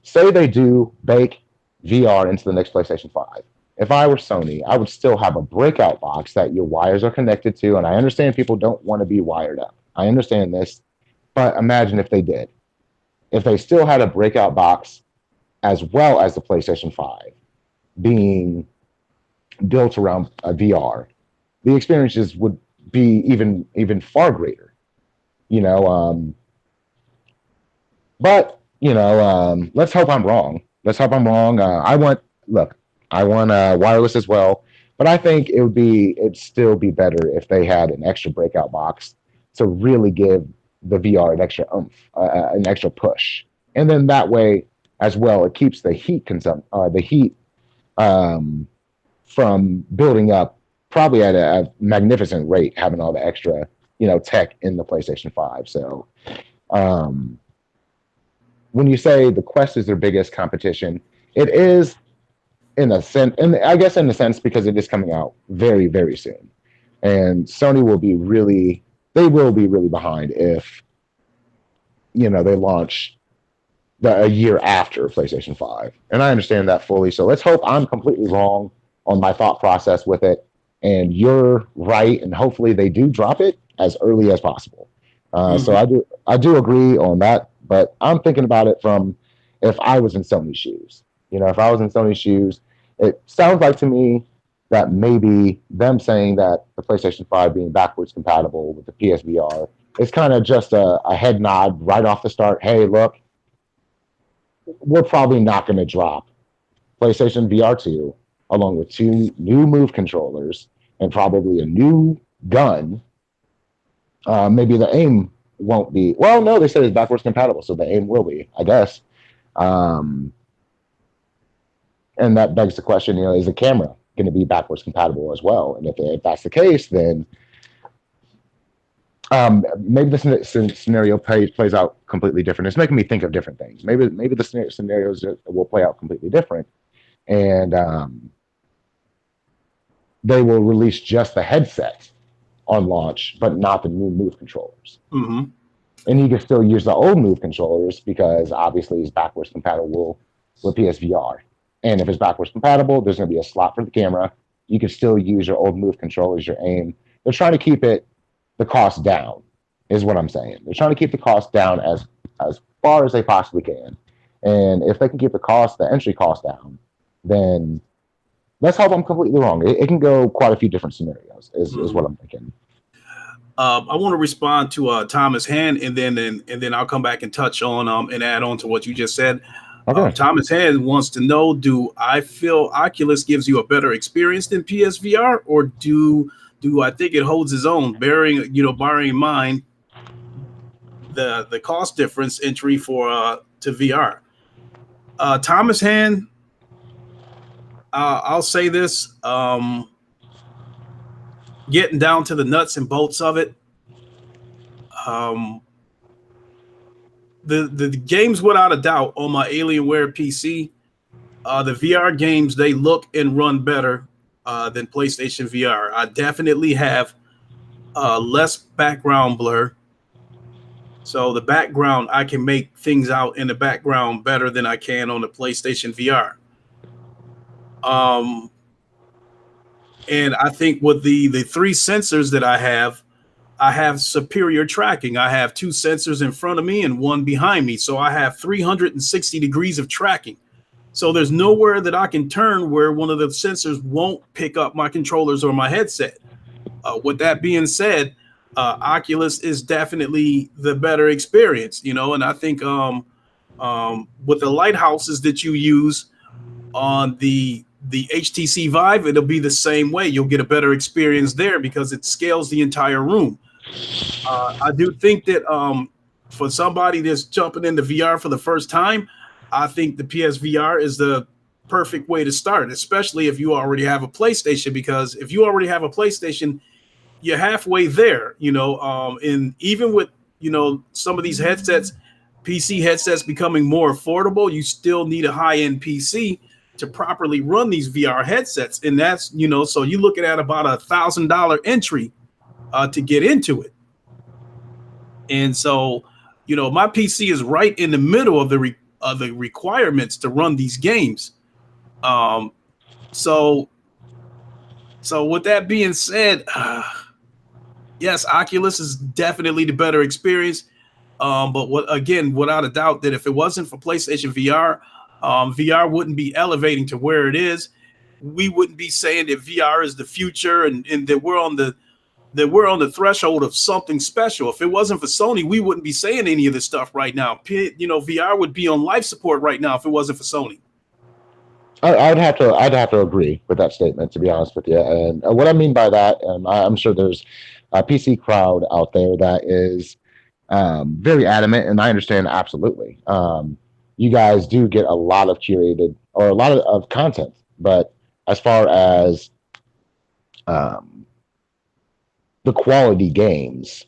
Say they do bake VR into the next PlayStation 5. If I were Sony, I would still have a breakout box that your wires are connected to. And I understand people don't want to be wired up. I understand this. But imagine if they did. If they still had a breakout box as well as the PlayStation 5 being built around VR, the experiences would be even far greater. You know, but let's hope I'm wrong. Let's hope I'm wrong. I want wireless as well, but I think it'd still be better if they had an extra breakout box to really give the VR an extra oomph, an extra push, and then that way as well it keeps the heat um, from building up probably at a magnificent rate, having all the extra tech in the PlayStation 5. So um, when you say the Quest is their biggest competition, it is in a sense, and I guess in a sense because it is coming out very, very soon, and Sony they will be really behind if they launch a year after PlayStation 5, and I understand that fully. So let's hope I'm completely wrong on my thought process with it, and you're right, and hopefully they do drop it as early as possible. So Mm-hmm. I do agree on that But I'm thinking about it from if I was in Sony's shoes. You know, if I was in Sony's shoes, it sounds like to me that maybe them saying that the PlayStation 5 being backwards compatible with the PSVR is kind of just a head nod right off the start. Hey, look, we're probably not going to drop PlayStation VR 2 along with 2 new Move controllers and probably a new gun. Maybe the aim won't be. Well, no, they said it's backwards compatible, so the aim will be, I guess. Um, and that begs the question, you know, is the camera going to be backwards compatible as well? And if that's the case, then maybe the scenario plays out completely different. It's making me think of different things. Maybe the scenarios will play out completely different, and they will release just the headset on launch, but not the new Move controllers. Mm-hmm. And you can still use the old Move controllers because obviously it's backwards compatible with PSVR. And if it's backwards compatible, there's going to be a slot for the camera. You can still use your old Move controllers, your aim. They're trying to keep the cost down, is what I'm saying. They're trying to keep the cost down as far as they possibly can. And if they can keep the entry cost down, then let's hope I'm completely wrong. It can go quite a few different scenarios, is what I'm thinking. I want to respond to Thomas Hand, and then I'll come back and touch on and add on to what you just said. Okay. Thomas Hand wants to know: do I feel Oculus gives you a better experience than PSVR, or do I think it holds its own, bearing in mind the cost difference entry for to VR? Thomas Hand, I'll say this. Getting down to the nuts and bolts of it, the games without a doubt on my Alienware PC, the VR games, they look and run better than PlayStation VR. I definitely have less background blur, so the background, I can make things out in the background better than I can on the PlayStation VR. And I think with the 3 sensors that I have superior tracking. I have 2 sensors in front of me and 1 behind me. So I have 360 degrees of tracking. So there's nowhere that I can turn where one of the sensors won't pick up my controllers or my headset. With that being said, Oculus is definitely the better experience, and I think with the lighthouses that you use on the HTC Vive, it'll be the same way. You'll get a better experience there because it scales the entire room. I do think that for somebody that's jumping into VR for the first time, I think the PSVR is the perfect way to start, especially if you already have a PlayStation, because if you already have a PlayStation, you're halfway there, and even with, some of these headsets, PC headsets becoming more affordable, you still need a high-end PC to properly run these VR headsets. And that's, so you're looking at about $1,000 entry to get into it. And so, my PC is right in the middle of the requirements to run these games. So with that being said, yes, Oculus is definitely the better experience. But without a doubt, that if it wasn't for PlayStation VR, VR wouldn't be elevating to where it is. We wouldn't be saying that VR is the future and that we're on the threshold of something special. If it wasn't for Sony, we wouldn't be saying any of this stuff right now. VR would be on life support right now if it wasn't for Sony. I'd have to agree with that statement, to be honest with you. And what I mean by that, and I'm sure there's a PC crowd out there that is very adamant, and I understand absolutely. You guys do get a lot of curated or a lot of content, but as far as the quality games,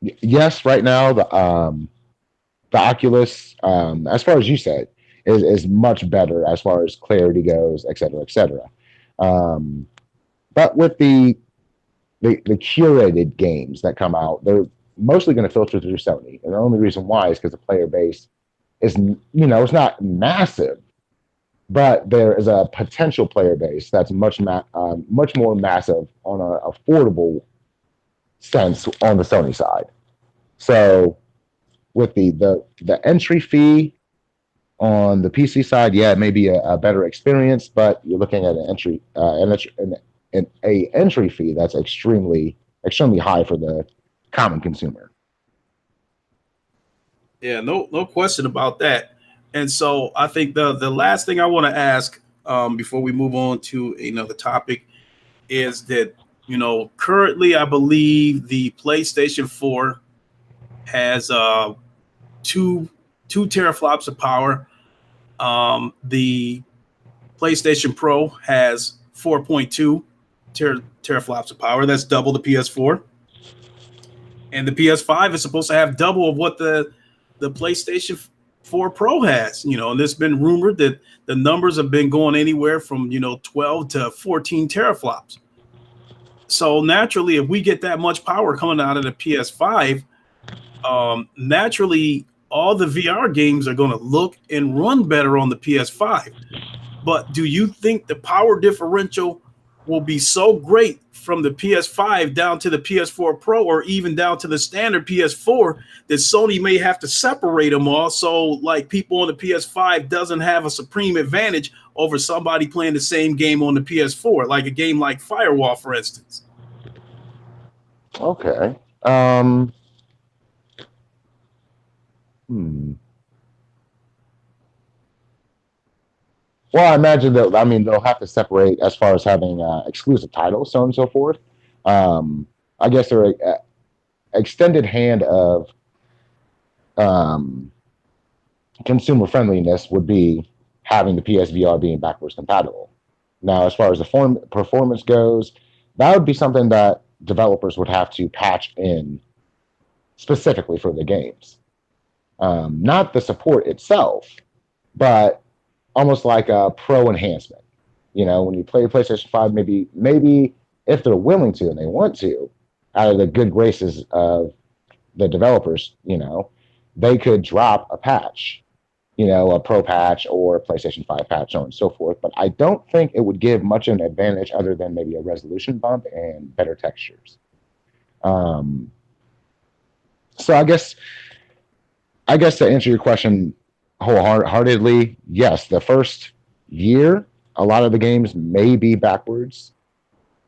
yes, right now the Oculus, as far as you said, is much better as far as clarity goes, et cetera, et cetera. But with the curated games that come out, they're mostly going to filter through Sony. And the only reason why is because the player base is, it's not massive, but there is a potential player base that's much more massive on an affordable sense on the Sony side. So with the entry fee on the PC side, yeah, it may be a better experience, but you're looking at a entry fee that's extremely high for the common consumer. Yeah, no question about that. And so I think the last thing I want to ask before we move on to another topic is that currently I believe the PlayStation 4 has two teraflops of power. The PlayStation Pro has 4.2 teraflops of power. That's double the PS4. And the PS5 is supposed to have double of what the PlayStation 4 Pro has. And there's been rumored that the numbers have been going anywhere from 12 to 14 teraflops. So naturally, if we get that much power coming out of the PS5, naturally all the VR games are going to look and run better on the PS5. But do you think the power differential will be so great from the PS5 down to the PS4 Pro or even down to the standard PS4 that Sony may have to separate them all, so like people on the PS5 doesn't have a supreme advantage over somebody playing the same game on the PS4, like a game like Firewall, for instance? Okay. Well, I imagine that. I mean, they'll have to separate as far as having exclusive titles, so on and so forth. I guess they're a extended hand of um, consumer friendliness would be having the PSVR being backwards compatible. Now, as far as the performance goes, that would be something that developers would have to patch in specifically for the games. Not the support itself, but almost like a pro enhancement. When you play PlayStation 5, maybe if they're willing to and they want to, out of the good graces of the developers, they could drop a patch, a pro patch or a PlayStation 5 patch, so on and so forth. But I don't think it would give much of an advantage other than maybe a resolution bump and better textures. So I guess to answer your question wholeheartedly, yes, the first year, a lot of the games may be backwards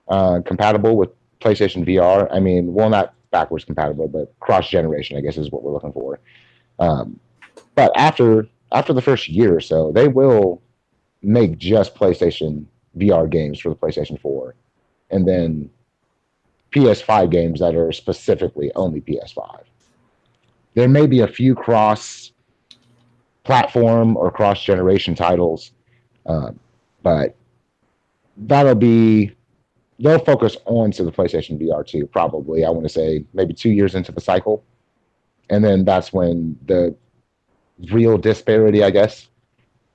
compatible with PlayStation VR. I mean, well, not backwards compatible, but cross generation, I guess, is what we're looking for. But after the first year or so, they will make just PlayStation VR games for the PlayStation 4, and then PS5 games that are specifically only PS5. There may be a few cross-platform or cross-generation titles, but they'll focus on to the PlayStation VR 2 probably, I want to say, maybe 2 years into the cycle. And then that's when the real disparity, I guess,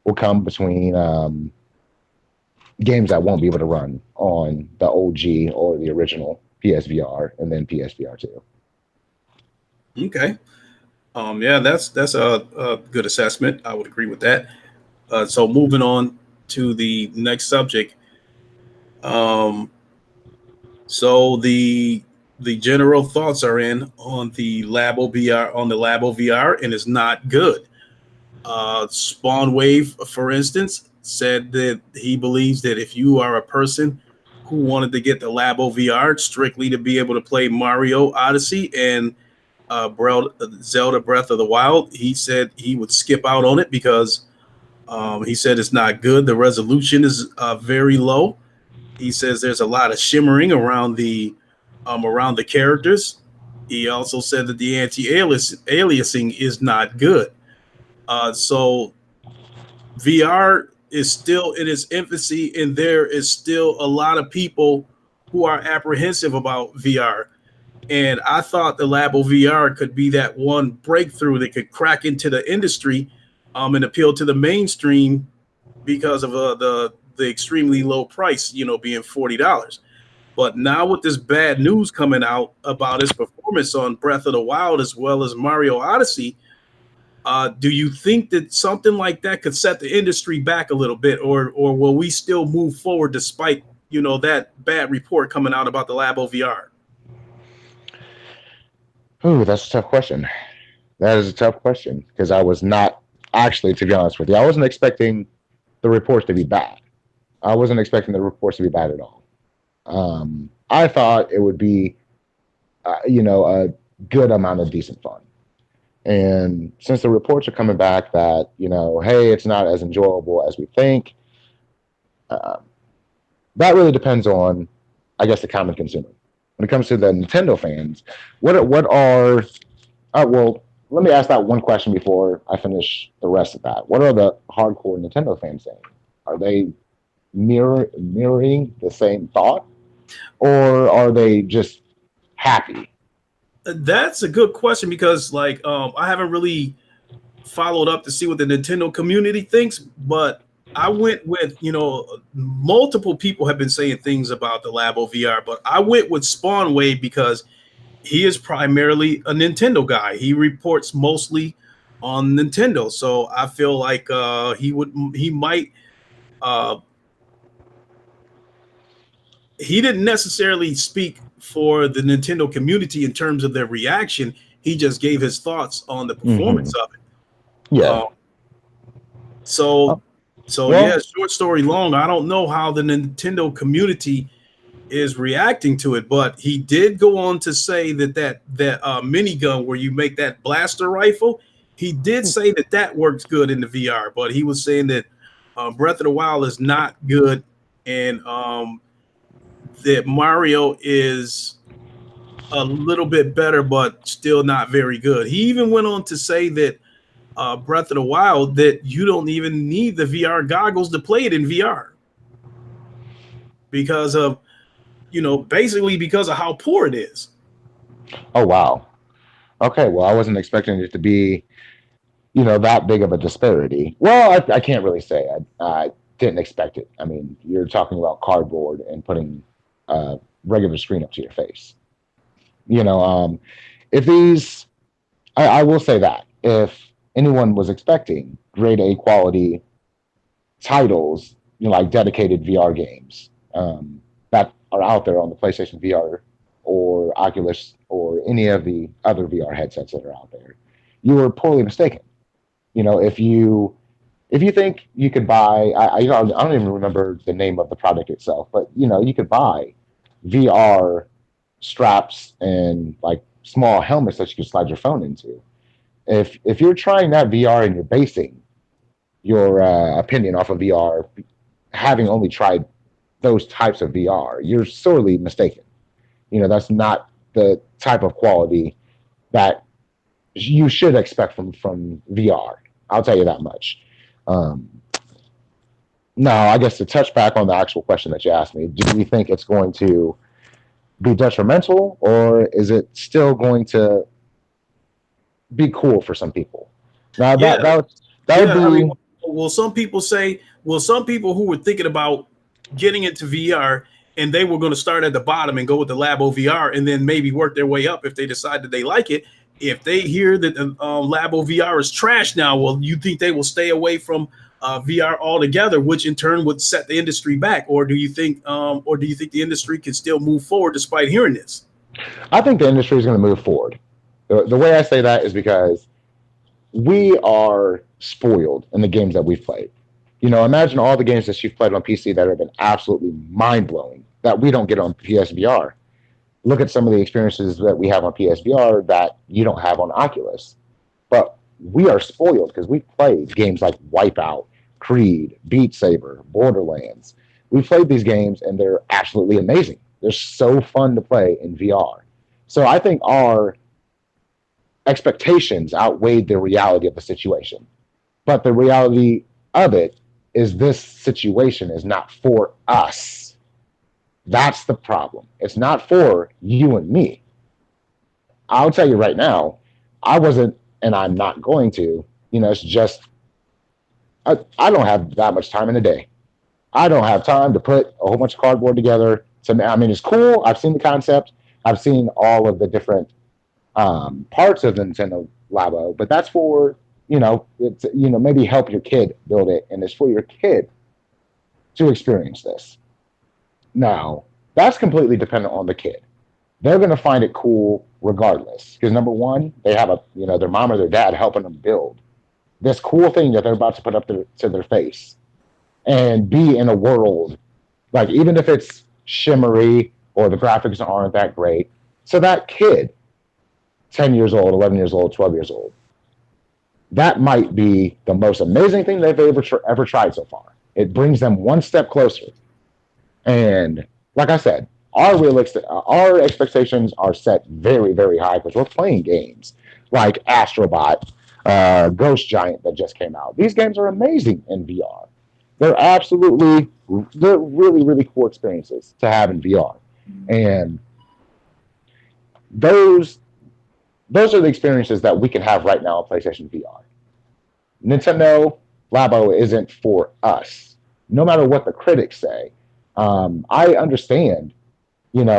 will come between games that won't be able to run on the OG or the original PSVR and then PSVR 2. Okay. Yeah, that's a good assessment. I would agree with that. So moving on to the next subject. So the general thoughts are in on the Labo VR, and it's not good. Spawn Wave, for instance, said that he believes that if you are a person who wanted to get the Labo VR strictly to be able to play Mario Odyssey and Zelda Breath of the Wild, he said he would skip out on it because he said it's not good. The resolution is very low. He says there's a lot of shimmering around the characters. He also said that the anti-aliasing is not good. So VR is still in its infancy, and there is still a lot of people who are apprehensive about VR. And I thought the Labo VR could be that one breakthrough that could crack into the industry and appeal to the mainstream because of the extremely low price, being $40. But now with this bad news coming out about his performance on Breath of the Wild as well as Mario Odyssey, do you think that something like that could set the industry back a little bit, or will we still move forward despite that bad report coming out about the Labo VR? Ooh, that's a tough question. That is a tough question because I was not actually, to be honest with you, I wasn't expecting the reports to be bad. I wasn't expecting the reports to be bad at all. I thought it would be, a good amount of decent fun. And since the reports are coming back that, hey, it's not as enjoyable as we think, uh, that really depends on, I guess, the common consumer. When it comes to the Nintendo fans, well, let me ask that one question before I finish the rest of that. What are the hardcore Nintendo fans saying? Are they mirroring the same thought, or are they just happy? That's a good question because I haven't really followed up to see what the Nintendo community thinks, but I went with, multiple people have been saying things about the Labo VR, but I went with Spawn Wave because he is primarily a Nintendo guy. He reports mostly on Nintendo. So I feel like uh, he didn't necessarily speak for the Nintendo community in terms of their reaction. He just gave his thoughts on the Mm-hmm. performance of it. Yeah. Uh, so, Oh, so yeah, well, short story long, I don't know how the Nintendo community is reacting to it, but he did go on to say that minigun where you make that blaster rifle, he did say that works good in the VR, but he was saying that Breath of the Wild is not good, and that Mario is a little bit better, but still not very good. He even went on to say that Breath of the Wild, that you don't even need the VR goggles to play it in VR because of basically because of how poor it is. oh wow. Okay, well, I wasn't expecting it to be, that big of a disparity. Well, I can't really say. I didn't expect it. I mean, you're talking about cardboard and putting a regular screen up to your face. You know, if these, I will say that if anyone was expecting grade A quality titles, like dedicated VR games that are out there on the PlayStation VR or Oculus or any of the other VR headsets that are out there, you were poorly mistaken. If you think you could buy, I don't even remember the name of the product itself, but you could buy VR straps and like small helmets that you can slide your phone into. If you're trying that VR and you're basing your opinion off of VR, having only tried those types of VR, you're sorely mistaken. That's not the type of quality that you should expect from VR. I'll tell you that much. Um, Now, I guess to touch back on the actual question that you asked me, do we think it's going to be detrimental, or is it still going to be cool for some people? Now, Yeah, that would yeah. I mean, be. will some people who were thinking about getting into VR and they were going to start at the bottom and go with the Labo VR and then maybe work their way up if they decide that they like it. If they hear that the Labo VR is trash now, well, you think they will stay away from VR altogether, which in turn would set the industry back, or do you think the industry can still move forward despite hearing this? I think the industry is going to move forward. The way I say that is because we are spoiled in the games that we've played. Imagine all the games that you've played on PC that have been absolutely mind blowing that we don't get on PSVR. Look at some of the experiences that we have on PSVR that you don't have on Oculus. But we are spoiled because we played games like Wipeout, Creed, Beat Saber, Borderlands. We played these games and they're absolutely amazing. They're so fun to play in VR. So I think our expectations outweighed the reality of the situation. But the reality of it is this situation is not for us. That's the problem. It's not for you and me. I'll tell you right now, I wasn't, and I'm not going to. It's just, I don't have that much time in the day. I don't have time to put a whole bunch of cardboard together. So, I mean, it's cool. I've seen the concept. I've seen all of the different parts of the Nintendo Labo, but that's for, it's, maybe help your kid build it. And it's for your kid to experience this. Now, that's completely dependent on the kid. They're going to find it cool regardless. Because number one, they have their mom or their dad helping them build this cool thing that they're about to put up to their face and be in a world, like even if it's shimmery or the graphics aren't that great. So that kid, 10 years old, 11 years old, 12 years old, that might be the most amazing thing they've ever tried so far. It brings them one step closer. And like I said, our expectations are set very, very high because we're playing games like Astrobot, Ghost Giant that just came out. These games are amazing in VR. They're really, really cool experiences to have in VR. And those are the experiences that we can have right now on PlayStation VR. Nintendo Labo isn't for us, no matter what the critics say. I understand, I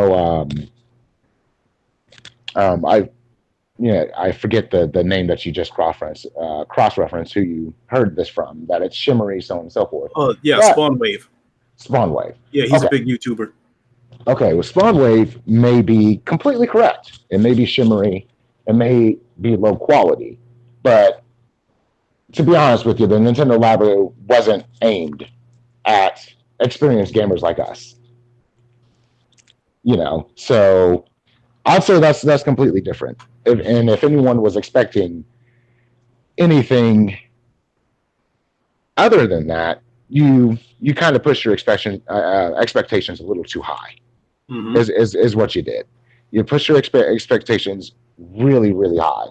forget the name that you just cross-reference who you heard this from, that it's shimmery, so on and so forth. Spawn Wave. Spawn Wave. Yeah, he's a big YouTuber. Okay, well, Spawn Wave may be completely correct. It may be shimmery. It may be low quality. But to be honest with you, the Nintendo Labo wasn't aimed at experienced gamers like us. So I'd say that's completely different. If anyone was expecting anything other than that, you kind of pushed your expectations a little too high. Mm-hmm. Is what you did. You push your expectations really, really high.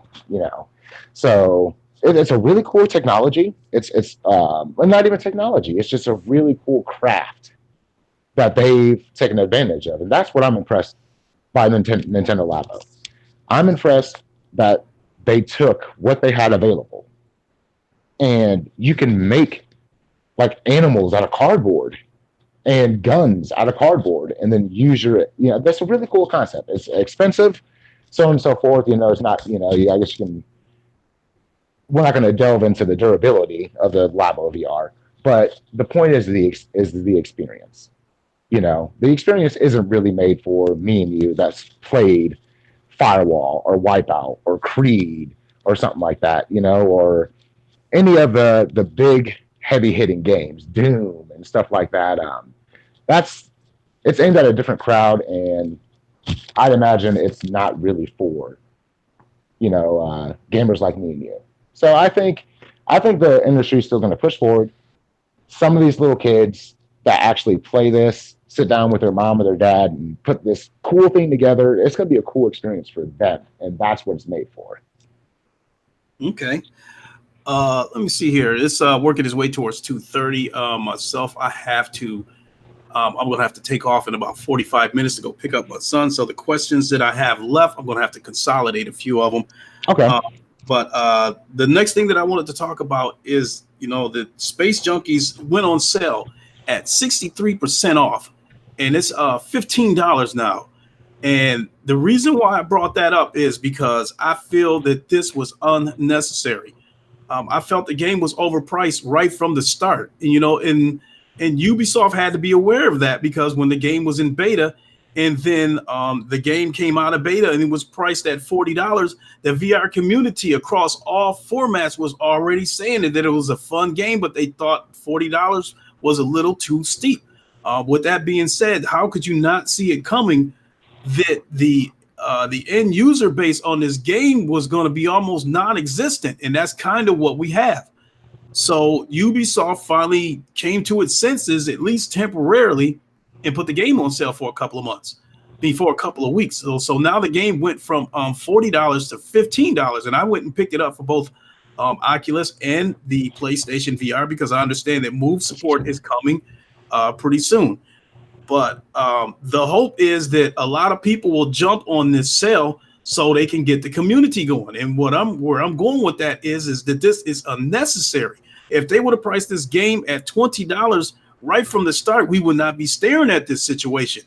So it's a really cool technology. It's not even technology. It's just a really cool craft that they've taken advantage of, and that's what I'm impressed by Nintendo Labo. I'm impressed that they took what they had available, and you can make like animals out of cardboard and guns out of cardboard, and then use that's a really cool concept. It's expensive, so on and so forth. It's not. I guess you can. We're not going to delve into the durability of the Labo VR, but the point is the experience. The experience isn't really made for me and you that's played Firewall or Wipeout or Creed or something like that, or any of the big heavy hitting games, Doom and stuff like that. It's aimed at a different crowd, and I'd imagine it's not really for gamers like me and you. So I think the industry is still going to push forward. Some of these little kids that actually play this, sit down with their mom or their dad and put this cool thing together, it's going to be a cool experience for them, and that's what it's made for. Okay. Let me see here. It's working its way towards 2:30. Myself, I'm going to have to take off in about 45 minutes to go pick up my son. So the questions that I have left, I'm going to have to consolidate a few of them. Okay. But the next thing that I wanted to talk about is, the Space Junkies went on sale at 63% off, and it's $15 now. And the reason why I brought that up is because I feel that this was unnecessary. I felt the game was overpriced right from the start, and Ubisoft had to be aware of that, because when the game was in beta, and then the game came out of beta and it was priced at $40, the VR community across all formats was already saying that it was a fun game, but they thought $40 was a little too steep. With that being said, how could you not see it coming that the end user base on this game was going to be almost non-existent? And that's kind of what we have. So Ubisoft finally came to its senses, at least temporarily, and put the game on sale for a couple of months, for a couple of weeks. So now the game went from $40 to $15, and I went and picked it up for both Oculus and the PlayStation VR, because I understand that Move support is coming pretty soon. But the hope is that a lot of people will jump on this sale so they can get the community going. And where I'm going with that is that this is unnecessary. If they would have priced this game at $20 right from the start, we would not be staring at this situation.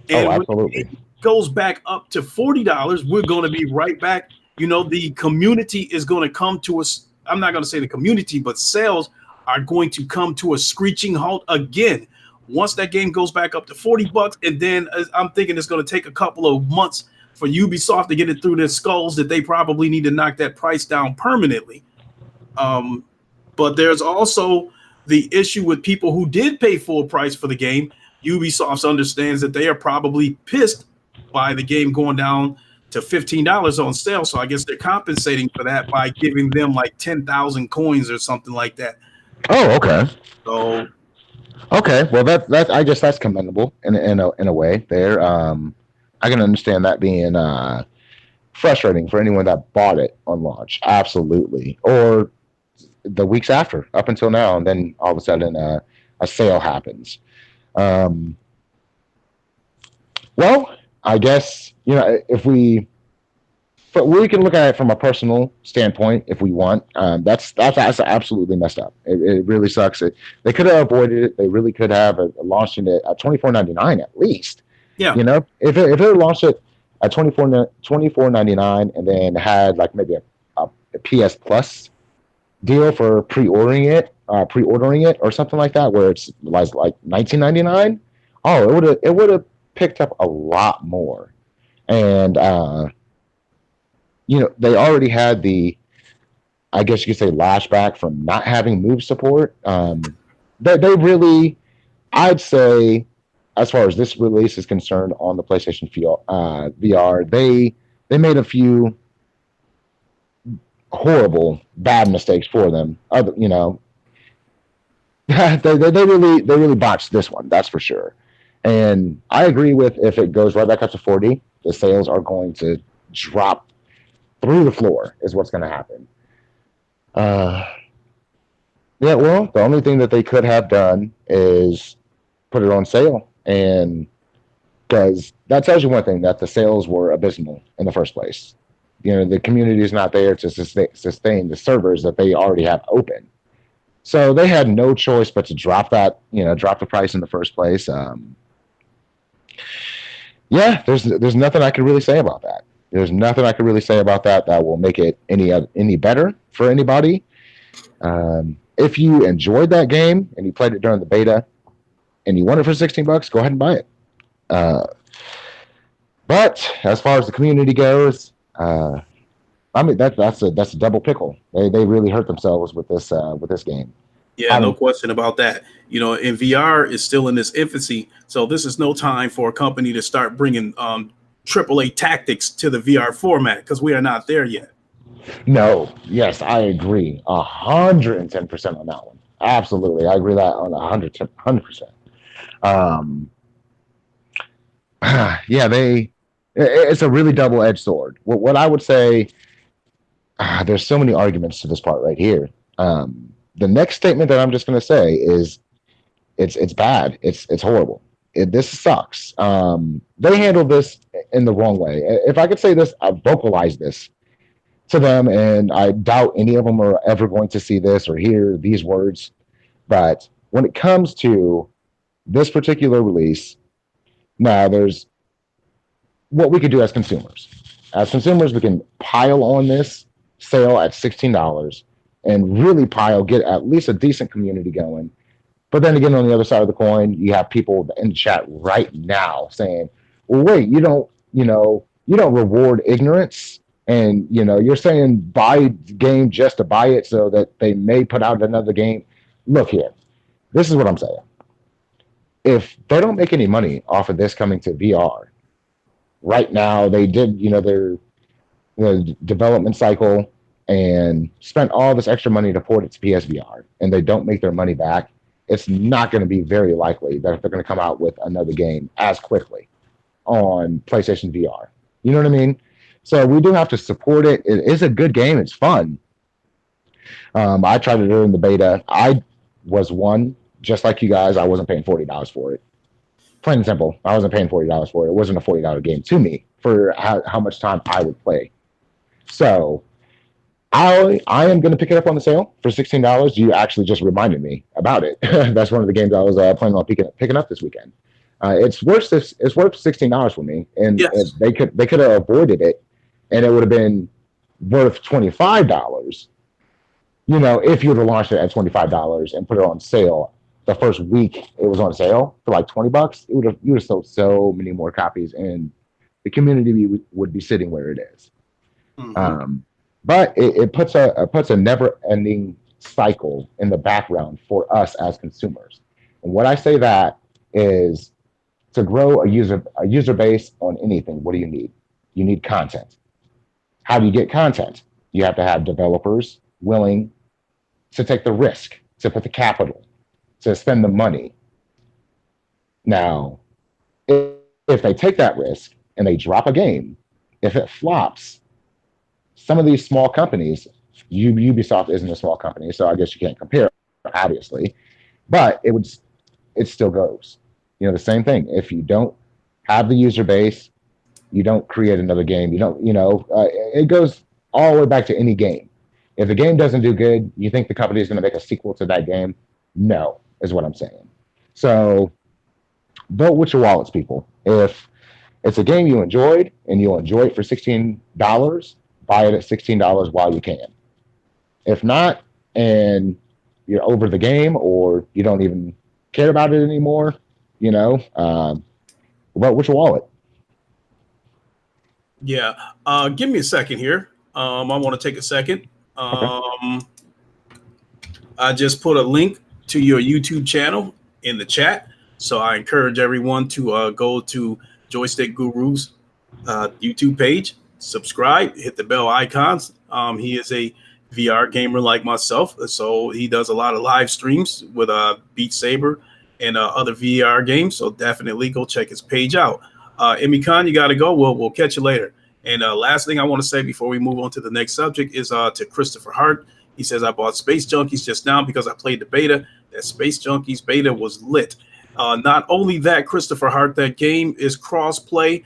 And absolutely. when it goes back up to $40, we're going to be right back. The community is going to come to us. I'm not going to say the community, but sales are going to come to a screeching halt again once that game goes back up to $40. And then I'm thinking it's going to take a couple of months for Ubisoft to get it through their skulls that they probably need to knock that price down permanently. But there's also the issue with people who did pay full price for the game. Ubisoft understands that they are probably pissed by the game going down to $15 on sale. So I guess they're compensating for that by giving them like 10,000 coins or something like that. Oh, okay. So, okay. Well, that I guess that's commendable in a way. There, I can understand that being frustrating for anyone that bought it on launch. Absolutely, or the weeks after, up until now, and then all of a sudden a sale happens. Well, I guess if we can look at it from a personal standpoint if we want. That's absolutely messed up. It really sucks. They could have avoided it. They really could have launched it at $24.99 at least. Yeah. If it launched it at $24.99 and then had like maybe a PS Plus deal for pre-ordering it or something like that, where it's like $19.99. Oh, it would have picked up a lot more. And they already had the, I guess you could say, lashback from not having move support. They really, I'd say, as far as this release is concerned on the PlayStation VR, they made a few horrible, bad mistakes for them. They really botched this one, that's for sure. And I agree with, if it goes right back up to 40, the sales are going to drop through the floor is what's going to happen. Yeah, well, the only thing that they could have done is put it on sale, and because that tells you one thing, that the sales were abysmal in the first place. The community is not there to sustain the servers that they already have open. So they had no choice but to drop the price in the first place. Yeah, there's nothing I can really say about that. There's nothing I can really say about that will make it any better for anybody. If you enjoyed that game and you played it during the beta and you want it for $16, go ahead and buy it. But as far as the community goes, I mean that's a double pickle. They really hurt themselves with this game. Yeah, no question about that. And VR is still in its infancy, so this is no time for a company to start bringing AAA tactics to the VR format, because we are not there yet. No, yes, I agree 110% on that one. Absolutely, I agree that on 100%. Yeah, it's a really double-edged sword. What I would say, there's so many arguments to this part right here. The next statement that I'm just going to say is it's bad. It's horrible. This sucks. They handled this in the wrong way. If I could say this, I vocalized this to them, and I doubt any of them are ever going to see this or hear these words. But when it comes to this particular release, now there's what we could do as consumers. As consumers, we can pile on this sale at $16 and really get at least a decent community going. But then again, on the other side of the coin, you have people in the chat right now saying, well, wait, you don't reward ignorance. And, you're saying buy the game just to buy it so that they may put out another game. Look here, this is what I'm saying. If they don't make any money off of this coming to VR, right now they did, their development cycle and spent all this extra money to port it to PSVR, and they don't make their money back, it's not going to be very likely that they're going to come out with another game as quickly on PlayStation VR. You know what I mean? So we do have to support it. It is a good game. It's fun. I tried it during the beta. I was one, just like you guys. I wasn't paying $40 for it. Plain and simple. I wasn't paying $40 for it. It wasn't a $40 game to me for how much time I would play. So I am going to pick it up on the sale for $16. You actually just reminded me about it. That's one of the games I was planning on picking up this weekend. It's worth $16 for me, and yes, they could have avoided it, and it would have been worth $25. If you would have launched it at $25 and put it on sale the first week it was on sale for like $20, you would have sold so many more copies, and the community would be sitting where it is. Mm-hmm. But it puts a never-ending cycle in the background for us as consumers. And what I say that is to grow a user base on anything. What do you need? You need content. How do you get content? You have to have developers willing to take the risk, to put the capital, to spend the money. Now, if they take that risk and they drop a game, if it flops, some of these small companies, Ubisoft isn't a small company, so I guess you can't compare, obviously, but it still goes. You know, the same thing. If you don't have the user base, you don't create another game. You don't, it goes all the way back to any game. If the game doesn't do good, you think the company is going to make a sequel to that game? No, is what I'm saying. So vote with your wallets, people. If it's a game you enjoyed and you'll enjoy it for $16, buy it at $16 while you can. If not, and you're over the game or you don't even care about it anymore, vote with your wallet. Yeah. Give me a second here. I want to take a second. Okay. I just put a link to your YouTube channel in the chat. So I encourage everyone to go to JoyStickGuru's YouTube page, subscribe, hit the bell icons. He is a VR gamer like myself. So he does a lot of live streams with Beat Saber and other VR games. So definitely go check his page out. Emmy Khan, you got to go. We'll catch you later. And last thing I want to say before we move on to the next subject is to Christopher Hart. He says, I bought Space Junkies just now because I played the beta. That Space Junkies beta was lit. Not only that, Christopher Hart, that game is cross-play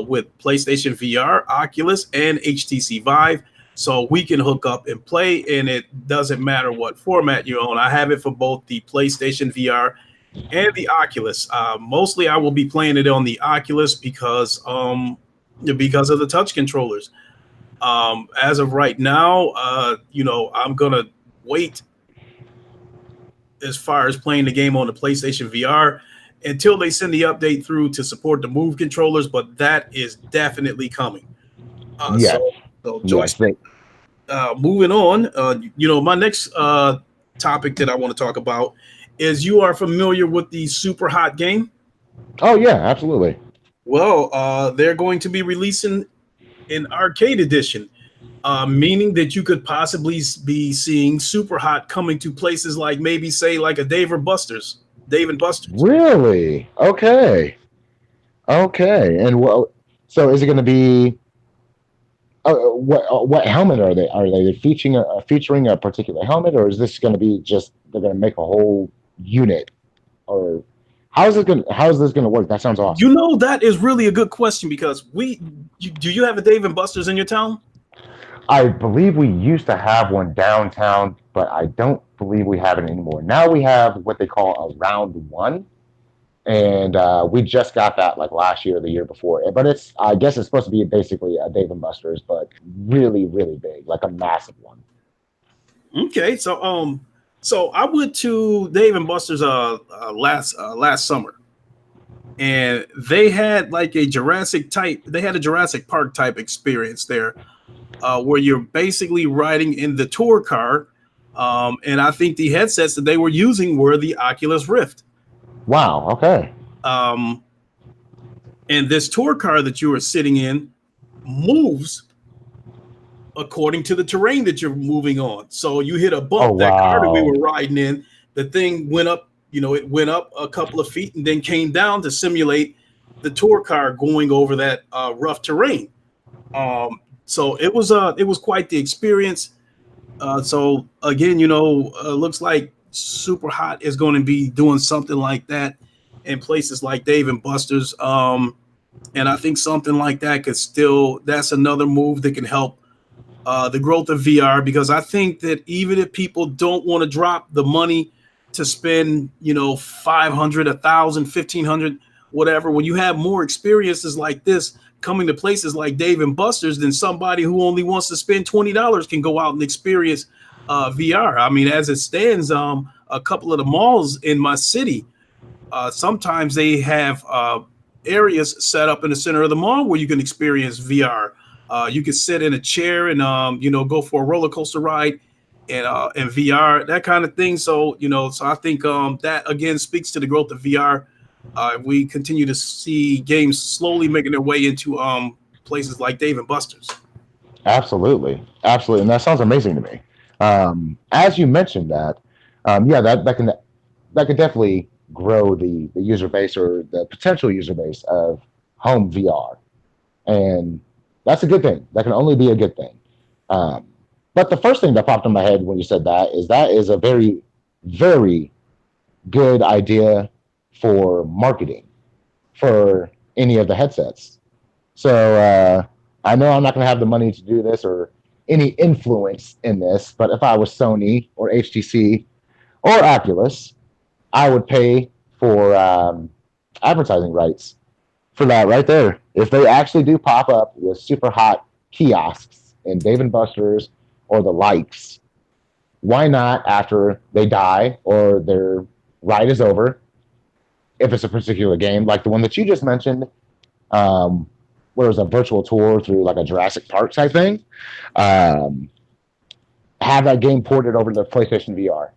with PlayStation VR, Oculus, and HTC Vive. So we can hook up and play, and it doesn't matter what format you own. I have it for both the PlayStation VR and the Oculus. Mostly I will be playing it on the Oculus because of the touch controllers. As of right now, I'm gonna wait as far as playing the game on the PlayStation VR until they send the update through to support the Move controllers, but that is definitely coming. Yes. So joystick. Moving on, my next topic that I want to talk about is, you are familiar with the Super Hot game? Oh yeah, absolutely. Well, they're going to be releasing an arcade edition, meaning that you could possibly be seeing Super Hot coming to places like maybe say like a Dave and Buster's. Really? Okay. And so is it going to be? What helmet are they? Are they featuring a particular helmet, or is this going to be just they're going to make a whole unit, or how is this going to work? That sounds awesome. That is really a good question, because do you have a Dave and Buster's in your town? I believe we used to have one downtown, but I don't believe we have it anymore. Now we have what they call a round one, and we just got that like last year or the year before. But I guess it's supposed to be basically a Dave and Buster's, but really, really big, like a massive one. Okay, so I went to Dave and Buster's last summer, and they had like a Jurassic Park type experience there, where you're basically riding in the tour car, and I think the headsets that they were using were the Oculus Rift. Wow. Okay. And this tour car that you were sitting in moves according to the terrain that you're moving on. So you hit a bump. Oh, that wow. car that we were riding in, the thing went up, it went up a couple of feet and then came down to simulate the tour car going over that rough terrain. So it was quite the experience. So again, looks like Super Hot is going to be doing something like that in places like Dave and Buster's. And I think something like that that's another move that can help the growth of VR, because I think that even if people don't want to drop the money to spend, $500, $1,000, $1,500, whatever, when you have more experiences like this coming to places like Dave and Buster's, then somebody who only wants to spend $20 can go out and experience VR. I mean, as it stands, a couple of the malls in my city, sometimes they have areas set up in the center of the mall where you can experience VR. You can sit in a chair and go for a roller coaster ride and VR, that kind of thing. So so I think that again speaks to the growth of VR. We continue to see games slowly making their way into places like Dave and Buster's. Absolutely, absolutely, and that sounds amazing to me. As you mentioned that, yeah, that could definitely grow the user base or the potential user base of home VR, and that's a good thing. That can only be a good thing. Um, but the first thing that popped in my head when you said that is a very, very good idea for marketing for any of the headsets. So I know I'm not going to have the money to do this or any influence in this, but if I was Sony or HTC or Oculus, I would pay for advertising rights for that right there. If they actually do pop up with super hot kiosks in Dave and Buster's or the likes, why not after they die or their ride is over, if it's a particular game like the one that you just mentioned, um, where it was a virtual tour through like a Jurassic Park type thing, um, have that game ported over to the PlayStation VR.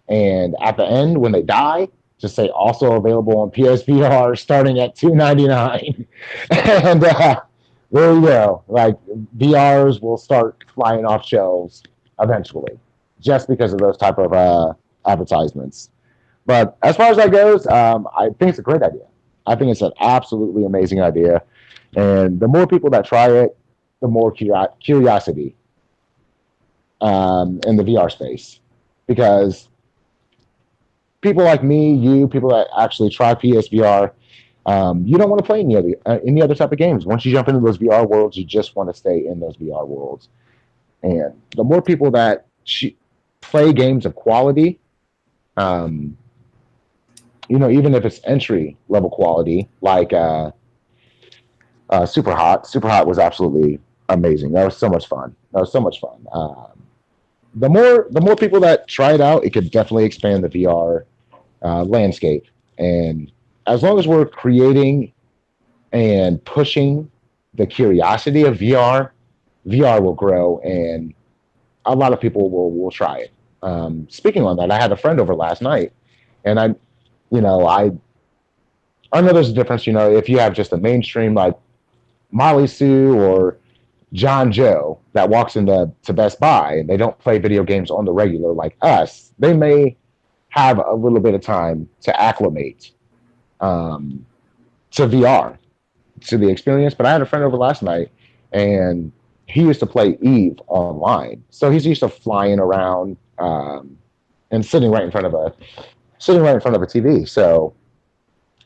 And at the end, when they die, just say also available on PSVR starting at $299. And there you go. Like VRs will start flying off shelves eventually, just because of those type of advertisements. But as far as that goes, I think it's a great idea. I think it's an absolutely amazing idea. And the more people that try it, the more curiosity in the VR space. Because people like me, people that actually try PSVR, you don't want to play any other type of games. Once you jump into those VR worlds, you just want to stay in those VR worlds. And the more people that play games of quality, um, even if it's entry level quality, like Super Hot. Super Hot was absolutely amazing. That was so much fun. The more people that try it out, it could definitely expand the VR landscape. And as long as we're creating and pushing the curiosity of VR, VR will grow, and a lot of people will try it. Speaking on that, I had a friend over last night, and you know, I I know there's a difference. If you have just a mainstream like Molly Sue or John Joe that walks into Best Buy and they don't play video games on the regular like us, they may have a little bit of time to acclimate um, to VR, to the experience. But I had a friend over last night, and he used to play Eve online, so he's used to flying around and sitting right in front of a TV. So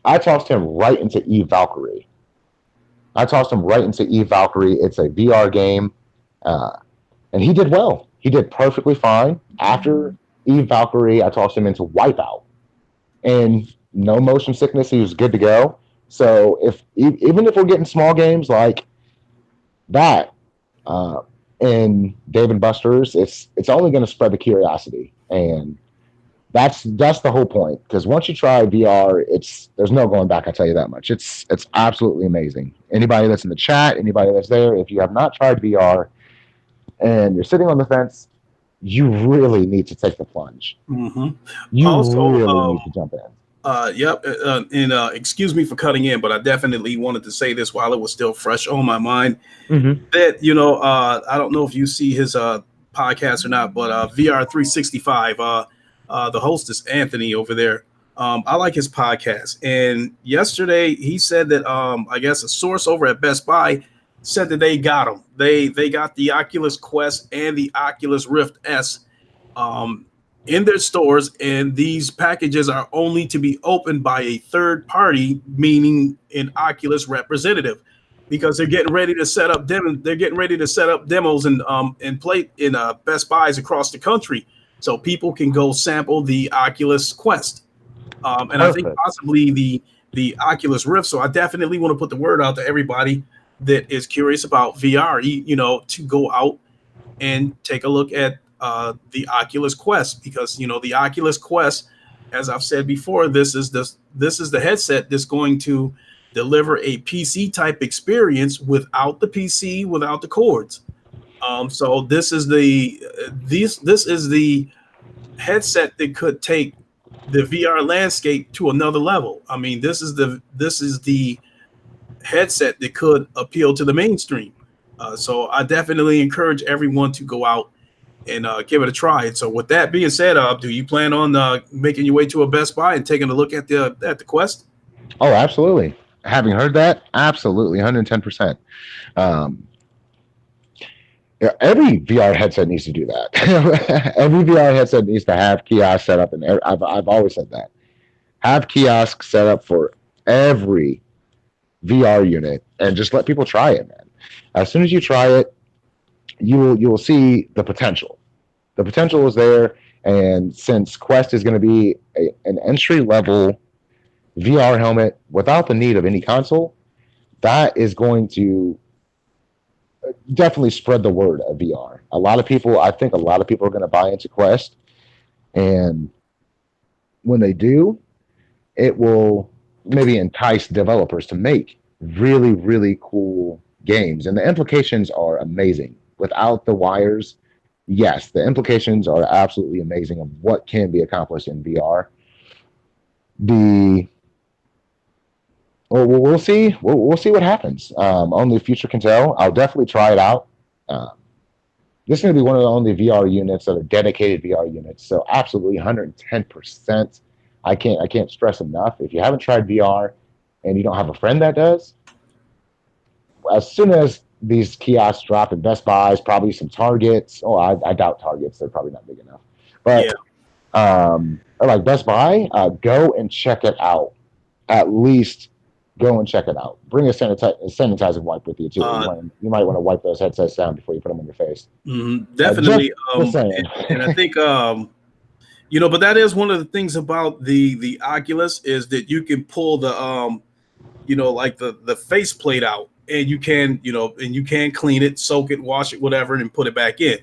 I tossed him right into Eve Valkyrie. It's a VR game, uh, and he did well. He did perfectly fine. After Eve Valkyrie, I tossed him into Wipeout, and no motion sickness. He was good to go. So even if we're getting small games like that in Dave and Buster's, it's only going to spread the curiosity, and that's the whole point. Because once you try VR, there's no going back. I tell you that much. It's absolutely amazing. Anybody that's in the chat, anybody that's there, if you have not tried VR and you're sitting on the fence, you really need to take the plunge. Mm-hmm. You Also, really need to jump in. Yep. And excuse me for cutting in, but I definitely wanted to say this while it was still fresh on my mind. Mm-hmm. That, I don't know if you see his podcast or not, but VR 365, the host is Anthony over there. I like his podcast. And yesterday he said that I guess a source over at Best Buy said that they got him. They got the Oculus Quest and the Oculus Rift S. In their stores, and these packages are only to be opened by a third party, meaning an Oculus representative, because they're getting ready to set up demos and play in Best Buys across the country, so people can go sample the Oculus Quest, and I think possibly the Oculus Rift. So I definitely want to put the word out to everybody that is curious about VR, to go out and take a look at the Oculus Quest, because the Oculus Quest, as I've said before, this is the headset that's going to deliver a PC type experience without the PC, without the cords. So this is the headset that could take the VR landscape to another level. I mean, this is the headset that could appeal to the mainstream. So I definitely encourage everyone to go out and give it a try. And so with that being said, do you plan on making your way to a Best Buy and taking a look at the Quest? Oh, absolutely. Having heard that, absolutely, 110%. Um, yeah, every VR headset needs to do that. Every VR headset needs to have kiosks set up, and I've always said that. Have kiosks set up for every VR unit, and just let people try it, man. As soon as you try it, you will see the potential. The potential is there, and since Quest is going to be an entry level VR helmet without the need of any console, that is going to definitely spread the word of VR. I think a lot of people are going to buy into Quest, and when they do, it will maybe entice developers to make really, really cool games. And the implications are amazing. Without the wires, yes, the implications are absolutely amazing of what can be accomplished in VR. The we'll see. We'll see what happens. Only the future can tell. I'll definitely try it out. Um, this is going to be one of the only VR units that are dedicated VR units. So absolutely 110%. I can't stress enough. If you haven't tried VR and you don't have a friend that does, as soon as these kiosks drop in Best Buys, probably some Targets. Oh, I doubt Targets. They're probably not big enough. Yeah. But like Best Buy, go and check it out. At least go and check it out. Bring a sanitizing wipe with you too. You might want to wipe those headsets down before you put them on your face. Definitely. Just saying. And I think but that is one of the things about the Oculus is that you can pull the like the faceplate out, and you can clean it, soak it, wash it, whatever, and put it back in.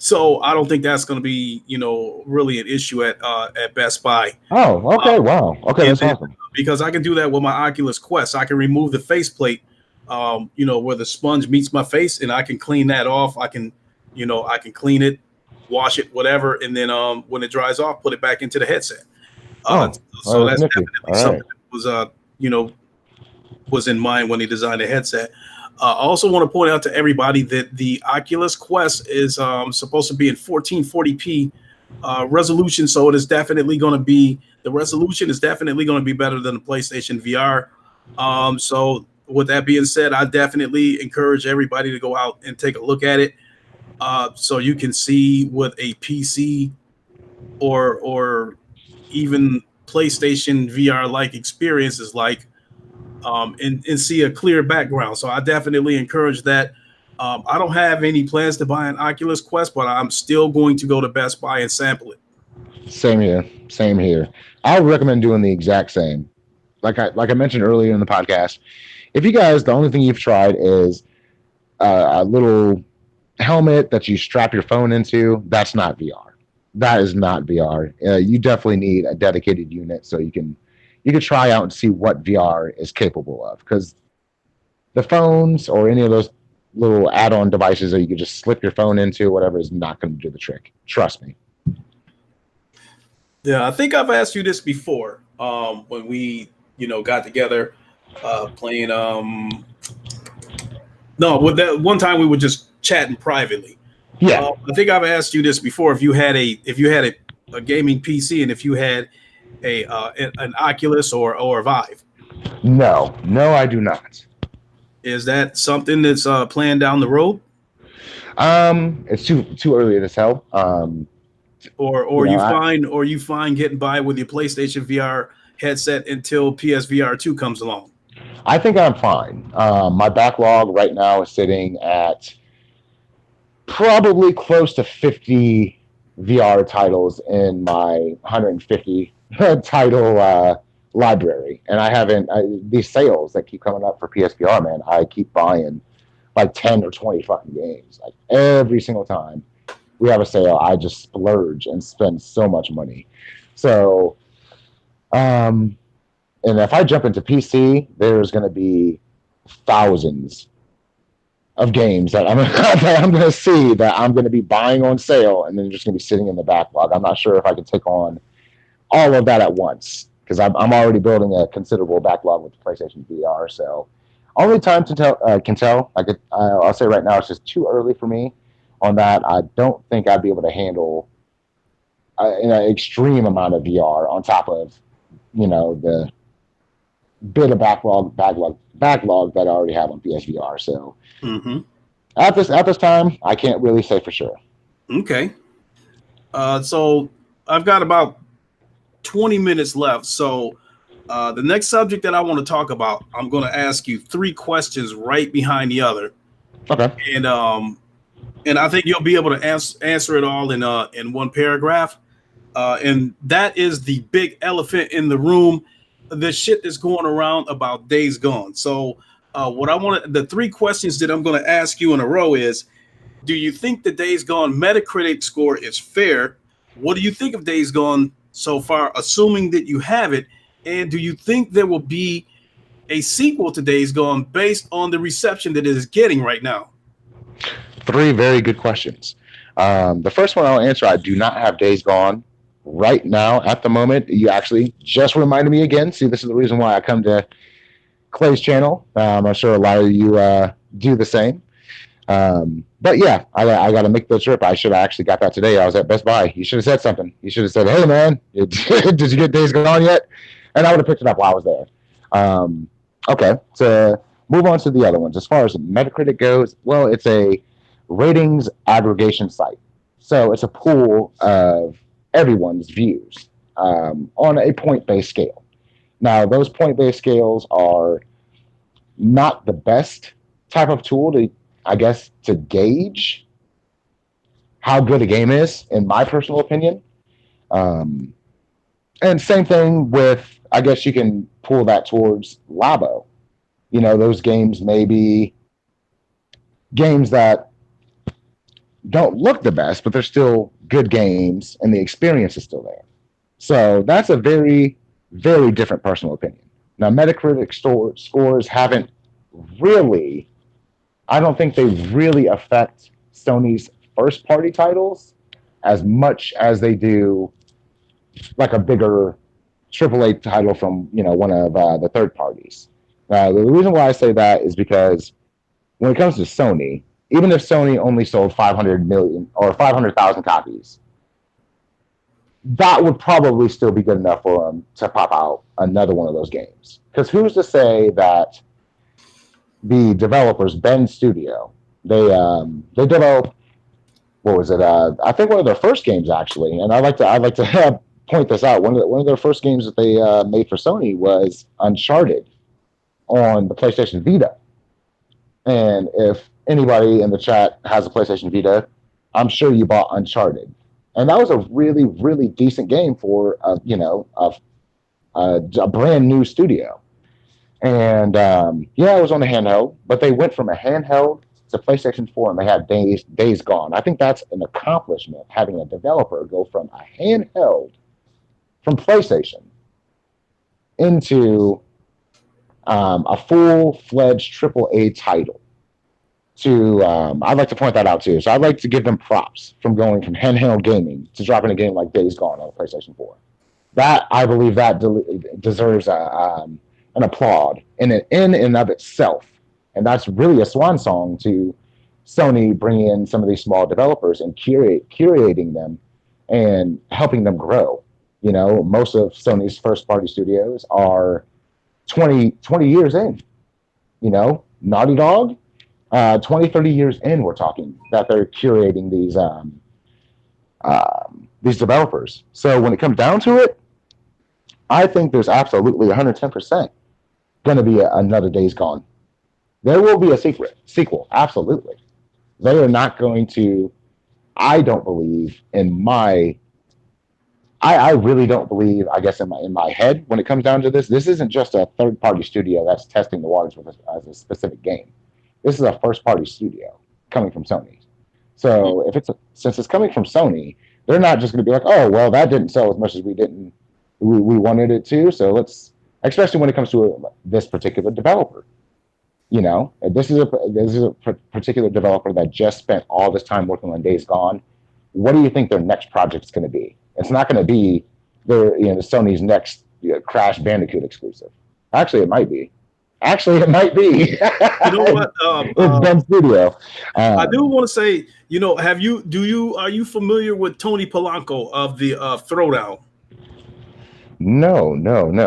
So I don't think that's going to be really an issue at Best Buy. Oh, okay, wow, okay, that's awesome. Because I can do that with my Oculus Quest. I can remove the faceplate, where the sponge meets my face, and I can clean that off. I can clean it, wash it, whatever, and then when it dries off, put it back into the headset. So that's definitely something that was in mind when he designed the headset. I also want to point out to everybody that the Oculus Quest is supposed to be in 1440p resolution, so it is definitely going to be the resolution is definitely going to be better than the PlayStation VR. So with that being said, I definitely encourage everybody to go out and take a look at it, so you can see what a PC or even PlayStation VR like experience is like. And see a clear background. So I definitely encourage that. I don't have any plans to buy an Oculus Quest, but I'm still going to go to Best Buy and sample it. Same here. I would recommend doing the exact same. Like I mentioned earlier in the podcast, if you guys, the only thing you've tried is a little helmet that you strap your phone into, that's not VR. That is not VR. You definitely need a dedicated unit so you can try out and see what VR is capable of, because the phones or any of those little add-on devices that you can just slip your phone into, whatever, is not going to do the trick. Trust me. Yeah, I think I've asked you this before when we, got together playing. No, with that one time we were just chatting privately. Yeah, I think I've asked you this before. If you had a gaming PC and if you had an Oculus or a Vive. No, I do not. Is that something that's planned down the road? It's too early to tell. Or you find getting by with your PlayStation VR headset until PSVR 2 comes along. I think I'm fine. My backlog right now is sitting at probably close to 50 VR titles in my 150 title library, and I haven't these sales that keep coming up for PSVR, man. I keep buying like 10 or 20 fucking games. Like every single time we have a sale, I just splurge and spend so much money. So And if I jump into PC, there's going to be thousands of games that that I'm going to see that I'm going to be buying on sale, and then just going to be sitting in the backlog. I'm not sure if I can take on all of that at once because I'm already building a considerable backlog with the PlayStation VR. So only time to tell can tell. I'll say right now it's just too early for me on that. I don't think I'd be able to handle an extreme amount of VR on top of the bit of backlog that I already have on PSVR. So at this time, I can't really say for sure. Okay. So I've got about 20 minutes left. So the next subject that I want to talk about, I'm going to ask you 3 questions right behind the other. Okay. And I think you'll be able to answer it all in one paragraph. And that is the big elephant in the room, the shit that's going around about Days Gone. So the 3 questions that I'm going to ask you in a row is, do you think the Days Gone Metacritic score is fair? What do you think of Days Gone so far, assuming that you have it? And do you think there will be a sequel to Days Gone based on the reception that it is getting right now? 3 very good questions. The first one I'll answer, I do not have Days Gone right now at the moment. You actually just reminded me again. See, this is the reason why I come to Clay's channel. I'm sure a lot of you do the same. But yeah, I got to make the trip. I should have actually got that today. I was at Best Buy. You should have said something. You should have said, "Hey man, did you get Days Gone yet?" And I would have picked it up while I was there. Okay, to move on to the other ones. As far as Metacritic goes, well, it's a ratings aggregation site. So it's a pool of everyone's views on a point-based scale. Now, those point-based scales are not the best type of tool to gauge how good a game is, in my personal opinion. And same thing with, I guess you can pull that towards Labo. Those games may be games that don't look the best, but they're still good games, and the experience is still there. So that's a very, very different personal opinion. Now, Metacritic scores haven't really, I don't think they really affect Sony's first-party titles as much as they do like a bigger AAA title from one of the third parties. The reason why I say that is because when it comes to Sony, even if Sony only sold 500 million or 500,000 copies, that would probably still be good enough for them to pop out another one of those games. Because who's to say that the developers, Bend Studio, they developed, what was it? I think one of their first games actually, and I'd like to point this out. One of their first games that they made for Sony was Uncharted on the PlayStation Vita. And if anybody in the chat has a PlayStation Vita, I'm sure you bought Uncharted, and that was a really, really decent game for a brand new studio. And it was on a handheld, but they went from a handheld to PlayStation 4, and they had Days Gone. I think that's an accomplishment, having a developer go from a handheld from PlayStation into a full-fledged AAA title. I'd like to point that out too. So I'd like to give them props from going from handheld gaming to dropping a game like Days Gone on PlayStation 4. That, I believe, that deserves an applaud in and of itself. And that's really a swan song to Sony bringing in some of these small developers and curating them and helping them grow. Most of Sony's first-party studios are 20 years in. Naughty Dog, 20, 30 years in, we're talking, that they're curating these developers. So when it comes down to it, I think there's absolutely 110% going to be another Days Gone. There will be a sequel, absolutely. They are not going to, I don't believe, I really don't believe, I guess, in my head, when it comes down to this isn't just a third-party studio that's testing the waters with a specific game. This is a first-party studio coming from Sony. So since it's coming from Sony, they're not just going to be like, oh, well, that didn't sell as much as we wanted it to, so let's especially when it comes to this particular developer. You know, this is a particular developer that just spent all this time working on Days Gone. What do you think their next project is going to be? It's not going to be Sony's next Crash Bandicoot exclusive. Actually, it might be. Actually, it might be. You know what? It's Ben Studio. I do want to say, are you familiar with Tony Polanco of the Throwdown? No.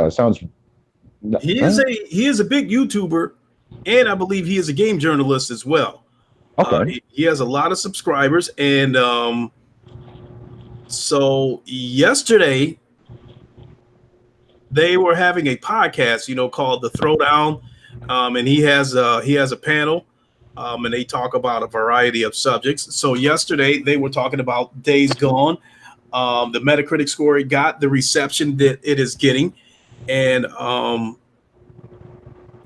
It sounds. No, He is a big YouTuber, and I believe he is a game journalist as well. Okay. He has a lot of subscribers, and so yesterday they were having a podcast, called The Throwdown, and he has a panel, and they talk about a variety of subjects. So yesterday they were talking about Days Gone, the Metacritic score it got, the reception that it is getting, and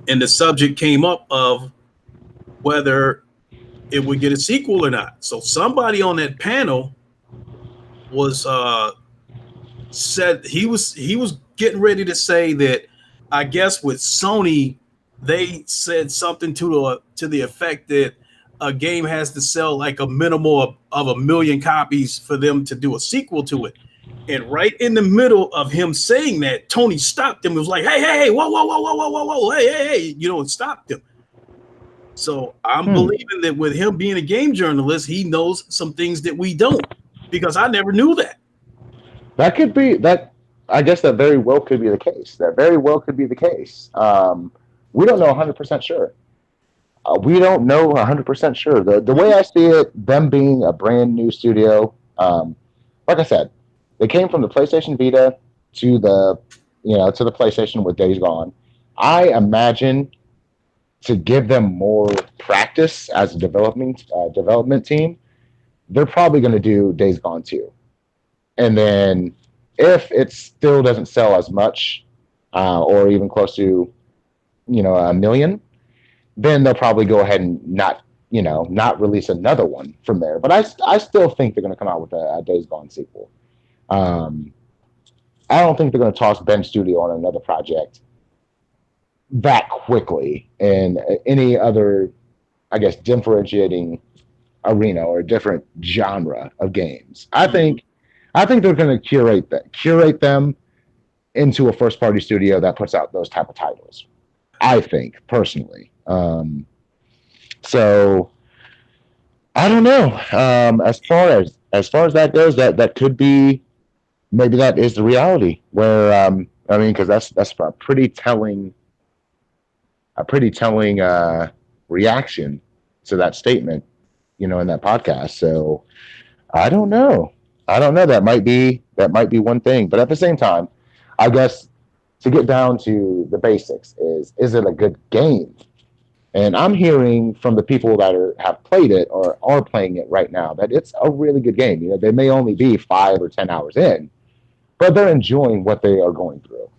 the subject came up of whether it would get a sequel or not. So somebody on that panel was said he was getting ready to say that, I guess with Sony, they said something to the effect that a game has to sell like a minimum of 1 million copies for them to do a sequel to it. And right in the middle of him saying that, Tony stopped him and was like, hey, whoa, hey, and stopped him. So I'm believing that with him being a game journalist, he knows some things that we don't, because I never knew that. That could be that. I guess that very well could be the case. That very well could be the case. We don't know 100% sure. We don't know 100% sure. The way I see it, them being a brand new studio, like I said, they came from the PlayStation Vita to the PlayStation with Days Gone. I imagine to give them more practice as a development team, they're probably going to do Days Gone 2. And then if it still doesn't sell as much, or even close to, 1 million, then they'll probably go ahead and not release another one from there. But I still think they're going to come out with a Days Gone sequel. I don't think they're going to toss Ben Studio on another project that quickly in any other, I guess, differentiating arena or different genre of games. I think they're going to curate them into a first party studio that puts out those type of titles. I think personally. So I don't know. As far as that goes, that could be, maybe that is the reality. Where because that's a pretty telling reaction to that statement, in that podcast. So I don't know. That might be one thing, but at the same time, I guess to get down to the basics is it a good game? And I'm hearing from the people that have played it or are playing it right now that it's a really good game. They may only be 5 or 10 hours in, but they're enjoying what they are going through.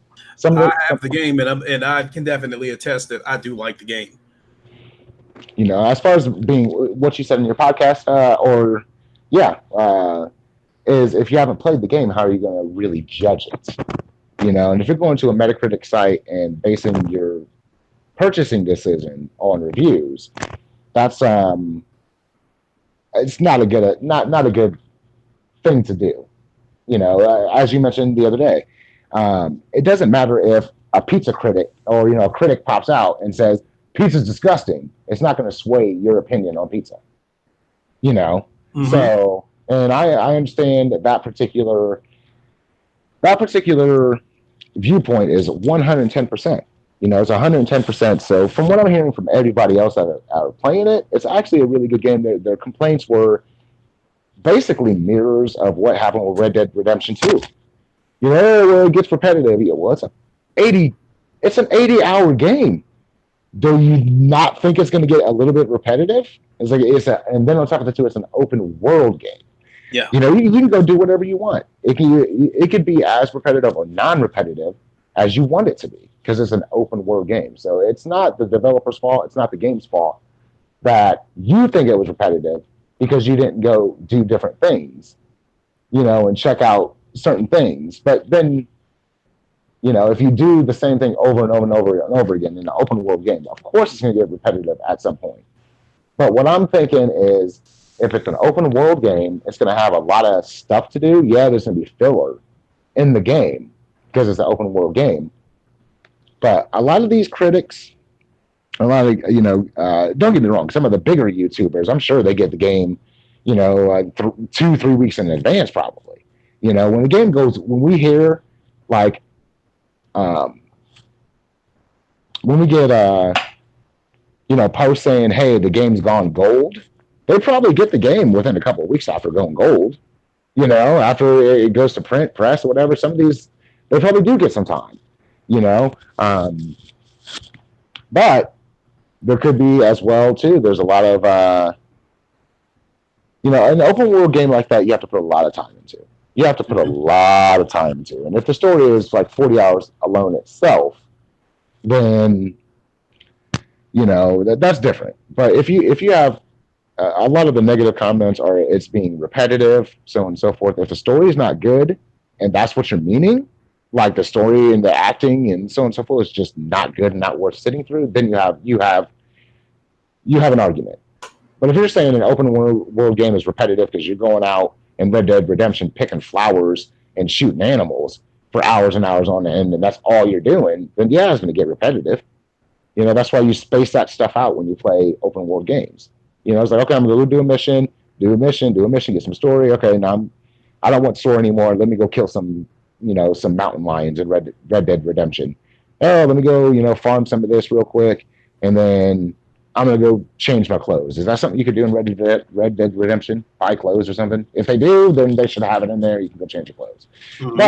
I have the game, and I can definitely attest that I do like the game. As far as being what you said in your podcast, is if you haven't played the game, how are you going to really judge it? And if you're going to a Metacritic site and basing your purchasing decision on reviews, that's it's not a good thing to do. As you mentioned the other day, it doesn't matter if a pizza critic or a critic pops out and says pizza's disgusting. It's not going to sway your opinion on pizza. Mm-hmm. So, and I understand that particular viewpoint is 110%. It's 110%. So from what I'm hearing from everybody else that are playing it, it's actually a really good game. Their complaints were basically mirrors of what happened with Red Dead Redemption 2. It gets repetitive. Well, it's an 80-hour game. Do you not think it's going to get a little bit repetitive? And then on top of the two, it's an open world game. Yeah. You can go do whatever you want. It could be as repetitive or non-repetitive as you want it to be, because it's an open world game. So it's not the developer's fault. It's not the game's fault that you think it was repetitive because you didn't go do different things, and check out certain things. But then You know, if you do the same thing over and over and over and over again in an open world game, of course it's going to get repetitive at some point. But what I'm thinking is, if it's an open world game, it's going to have a lot of stuff to do. Yeah, there's going to be filler in the game because it's an open world game. But a lot of these critics, a lot of, don't get me wrong, some of the bigger YouTubers, I'm sure they get the game, 2, 3 weeks in advance, probably. You know, when the game goes, when we hear like, um, when we get, posts saying, hey, the game's gone gold, they probably get the game within a couple of weeks after going gold. After it goes to print, press, or whatever. Some of these, they probably do get some time, you know. But there could be as well, too. There's a lot of, an open world game like that, you have to put a lot of time into. You have to put a lot of time into. And if the story is like 40 hours alone itself, then that's different. But if you have a lot of the negative comments are it's being repetitive, so on and so forth. If the story is not good, and that's what you're meaning, like the story and the acting and so on and so forth is just not good and not worth sitting through, then you have an argument. But if you're saying an open world game is repetitive because you're going out in Red Dead Redemption picking flowers and shooting animals for hours and hours on end, and that's all you're doing, then yeah, it's going to get repetitive. That's why you space that stuff out when you play open world games. It's like, okay, I'm going to go do a mission, get some story. Okay, now I don't want story anymore. Let me go kill some mountain lions in Red Dead Redemption. Oh, let me go, farm some of this real quick, and then I'm going to go change my clothes. Is that something you could do in Red Dead Redemption? Buy clothes or something? If they do, then they should have it in there. You can go change your clothes. Mm-hmm.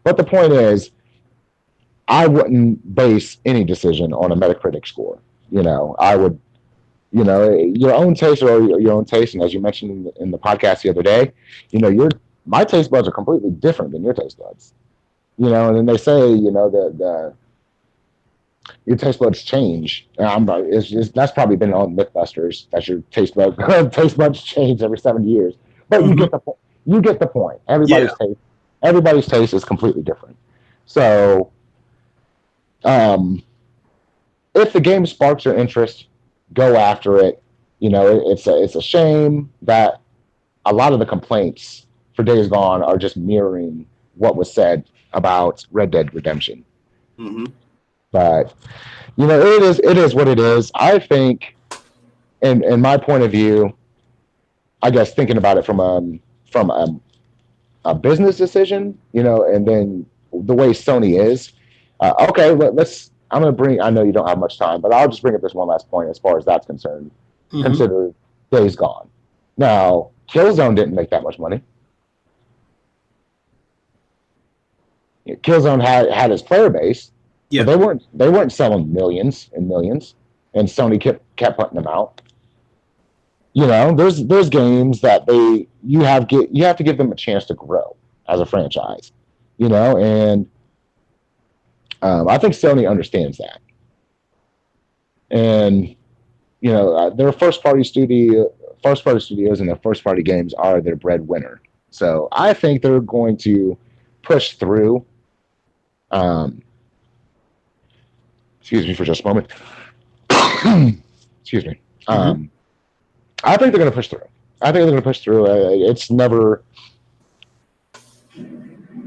But the point is, I wouldn't base any decision on a Metacritic score. I would, your own taste or your own taste. And as you mentioned in the podcast the other day, my taste buds are completely different than your taste buds. And then they say, that your taste buds change. That's probably been on Mythbusters. That your taste buds change every 7 years. But mm-hmm. you get the point. Everybody's taste is completely different. So, if the game sparks your interest, go after it. It's a shame that a lot of the complaints for Days Gone are just mirroring what was said about Red Dead Redemption. Mm-hmm. But it is what it is. I think, in my point of view, I guess thinking about it from a business decision, and then the way Sony is. Okay, I'm going to bring, I know you don't have much time, but I'll just bring up this one last point as far as that's concerned. Mm-hmm. Consider Days Gone. Now, Killzone didn't make that much money. Killzone had his player base, but they weren't selling millions and millions, and Sony kept putting them out. There's games that you have to give them a chance to grow as a franchise, and I think Sony understands that. And, their first party studios and their first party games are their breadwinner. So I think they're going to push through. Excuse me for just a moment. Excuse me. Mm-hmm. I think they're going to push through. It's never.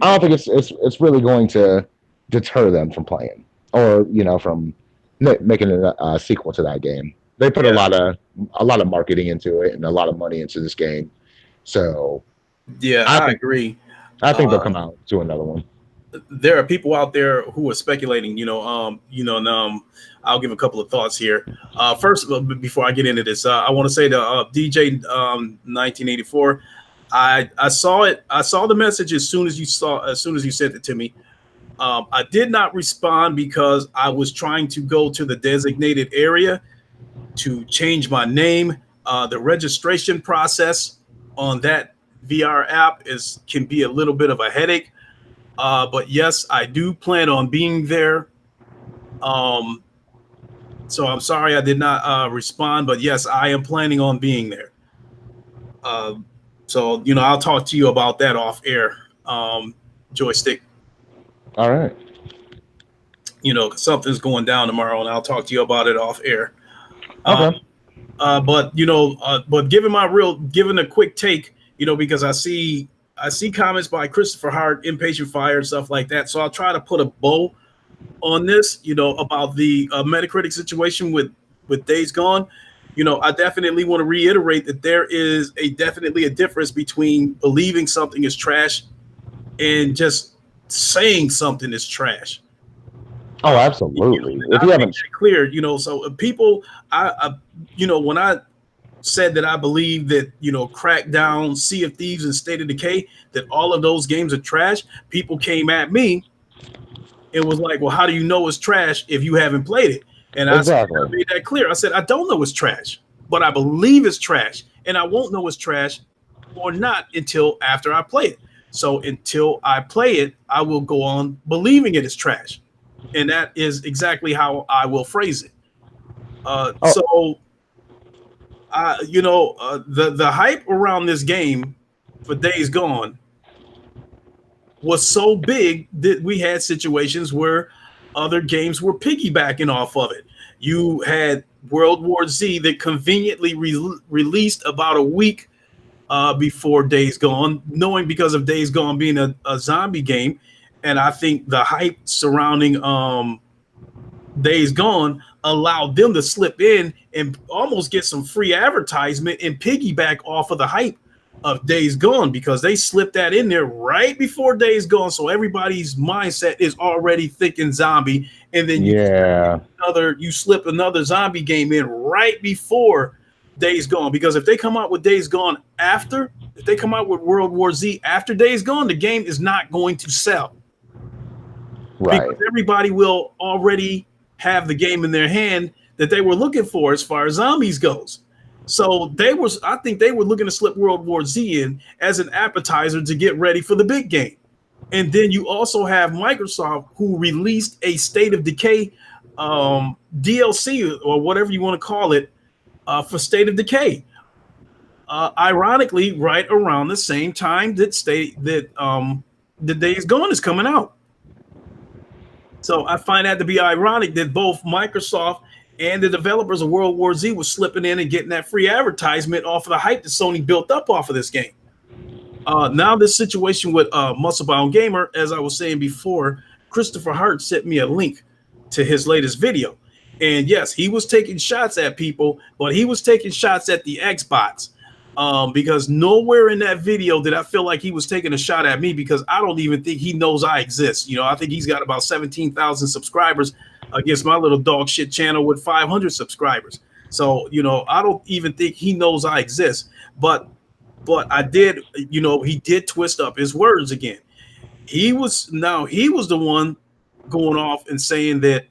I don't think it's really going to deter them from playing or from making a sequel to that game. They put a lot of marketing into it and a lot of money into this game. So I agree. I think they'll come out to another one. There are people out there who are speculating, I'll give a couple of thoughts here. First, before I get into this, I want to say to DJ 1984, I saw it. I saw the message as soon as you sent it to me. I did not respond because I was trying to go to the designated area to change my name. The registration process on that VR app can be a little bit of a headache. But yes, I do plan on being there. So I'm sorry I did not respond, but yes, I am planning on being there. So I'll talk to you about that off air. Joystick. All right. Something's going down tomorrow, and I'll talk to you about it off air. Okay. But giving a quick take, because I see comments by Christopher Hart, Impatient Fire, and stuff like that. So I'll try to put a bow on this, about the Metacritic situation with Days Gone. I definitely want to reiterate that there is definitely a difference between believing something is trash and just saying something is trash. Oh, absolutely. If I you make haven't, that clear, so people, when I said that I believe that, Crackdown, Sea of Thieves, and State of Decay, that all of those games are trash, people came at me and was like, well, how do you know it's trash if you haven't played it? And I exactly. made that clear. I said, I don't know it's trash, but I believe it's trash, and I won't know it's trash or not until after I play it. So until I play it, I will go on believing it is trash. And that is exactly how I will phrase it. So the hype around this game for Days Gone was so big that we had situations where other games were piggybacking off of it. You had World War Z that conveniently released about a week before Days Gone, knowing because of Days Gone being a zombie game. And I think the hype surrounding Days Gone allowed them to slip in and almost get some free advertisement and piggyback off of the hype of Days Gone, because they slipped that in there right before Days Gone. So everybody's mindset is already thinking zombie. And then you slip another zombie game in right before Days Gone, because if they come out with Days Gone after, if they come out with World War Z after Days Gone, the game is not going to sell. Right. Because everybody will already have the game in their hand that they were looking for as far as zombies goes. So I think they were looking to slip World War Z in as an appetizer to get ready for the big game. And then you also have Microsoft, who released a State of Decay DLC, or whatever you want to call it, for State of Decay. Ironically, right around the same time that the Days Gone is coming out. So I find that to be ironic that both Microsoft and the developers of World War Z was slipping in and getting that free advertisement off of the hype that Sony built up off of this game. Now this situation with Musclebound Gamer, as I was saying before, Christopher Hart sent me a link to his latest video. And yes, he was taking shots at people, but he was taking shots at the Xbox. Because nowhere in that video did I feel like he was taking a shot at me, because I don't even think he knows I exist. I think he's got about 17,000 subscribers against my little dog shit channel with 500 subscribers. So, I don't even think he knows I exist. But I did, he did twist up his words again. He was the one going off and saying that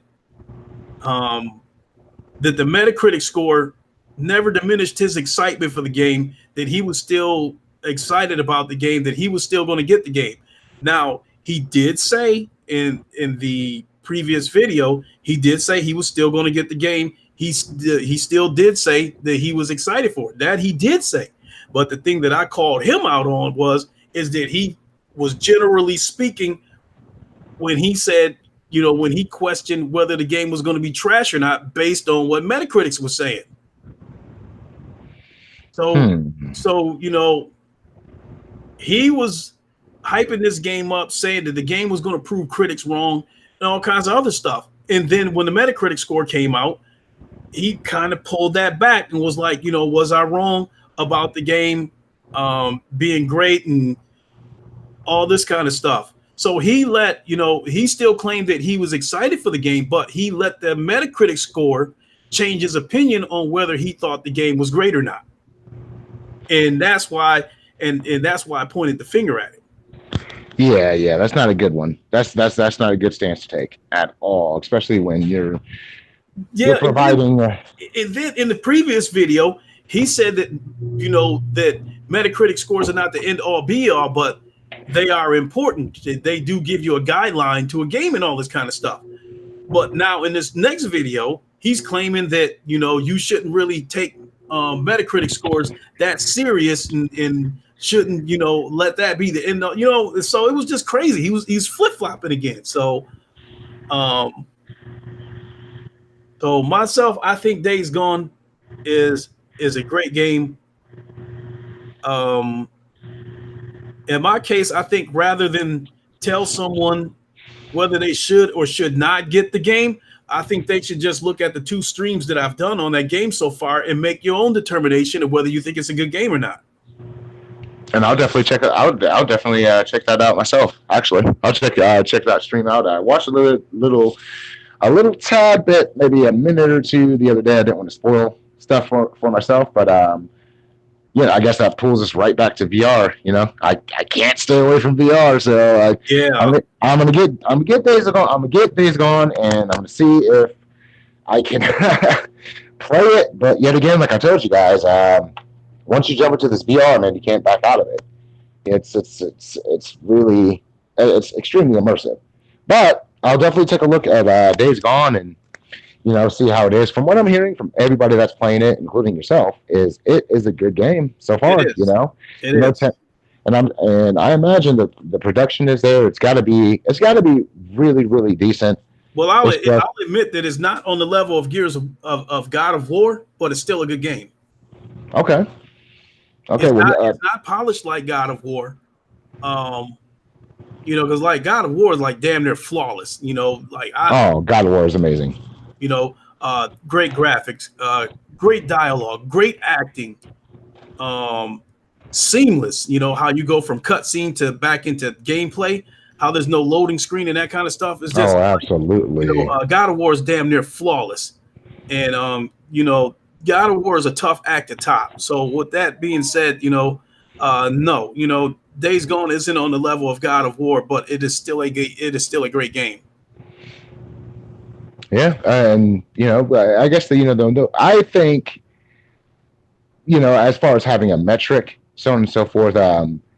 that the Metacritic score never diminished his excitement for the game, that he was still excited about the game, that he was still going to get the game. Now, he did say in the previous video, he did say he was still going to get the game. He still did say that he was excited for it. That he did say. But the thing that I called him out on is that he was, generally speaking, when he said, when he questioned whether the game was going to be trash or not based on what Metacritics was saying. So, he was hyping this game up, saying that the game was going to prove critics wrong and all kinds of other stuff. And then when the Metacritic score came out, he kind of pulled that back and was like, was I wrong about the game being great and all this kind of stuff? So he he still claimed that he was excited for the game, but he let the Metacritic score change his opinion on whether he thought the game was great or not. And that's why, and that's why I pointed the finger at it. Yeah, that's not a good one. That's not a good stance to take at all, especially when you're providing. And then in the previous video, he said that that Metacritic scores are not the end all be all, but they are important. They do give you a guideline to a game and all this kind of stuff. But now in this next video, he's claiming that you shouldn't really take Metacritic scores that serious and shouldn't let that be the end. So it was just crazy. He's flip-flopping again. So So myself, I think Days Gone is a great game. Um, in my case, I think rather than tell someone whether they should or should not get the game, I think they should just look at the 2 streams that I've done on that game so far and make your own determination of whether you think it's a good game or not. And I'll definitely check it. I'll definitely check that out myself. Actually, I'll check that stream out. I watched a little tad bit, maybe a minute or two the other day. I didn't want to spoil stuff for myself, but yeah, I guess that pulls us right back to VR. You know, I can't stay away from VR, so I'm gonna get Days Gone. I'm gonna get Days Gone, and I'm gonna see if I can play it. But yet again, like I told you guys, once you jump into this VR, man, you can't back out of it. It's really it's extremely immersive. But I'll definitely take a look at Days Gone and see how it is. From what I'm hearing from everybody that's playing it, including yourself, it is a good game so far. It is. And I imagine that the production is there. It's got to be really, really decent. Well, I'll admit that it's not on the level of Gears of God of War, but it's still a good game. Okay. It's not polished like God of War. Because like God of War is like damn near flawless. God of War is amazing. Great graphics, great dialogue, great acting, seamless. How you go from cutscene to back into gameplay, how there's no loading screen and that kind of stuff. It's just absolutely. God of War is damn near flawless, and God of War is a tough act to top. So with that being said, no, Days Gone isn't on the level of God of War, but it is still a great game. Yeah, and I guess I think as far as having a metric, so on and so forth.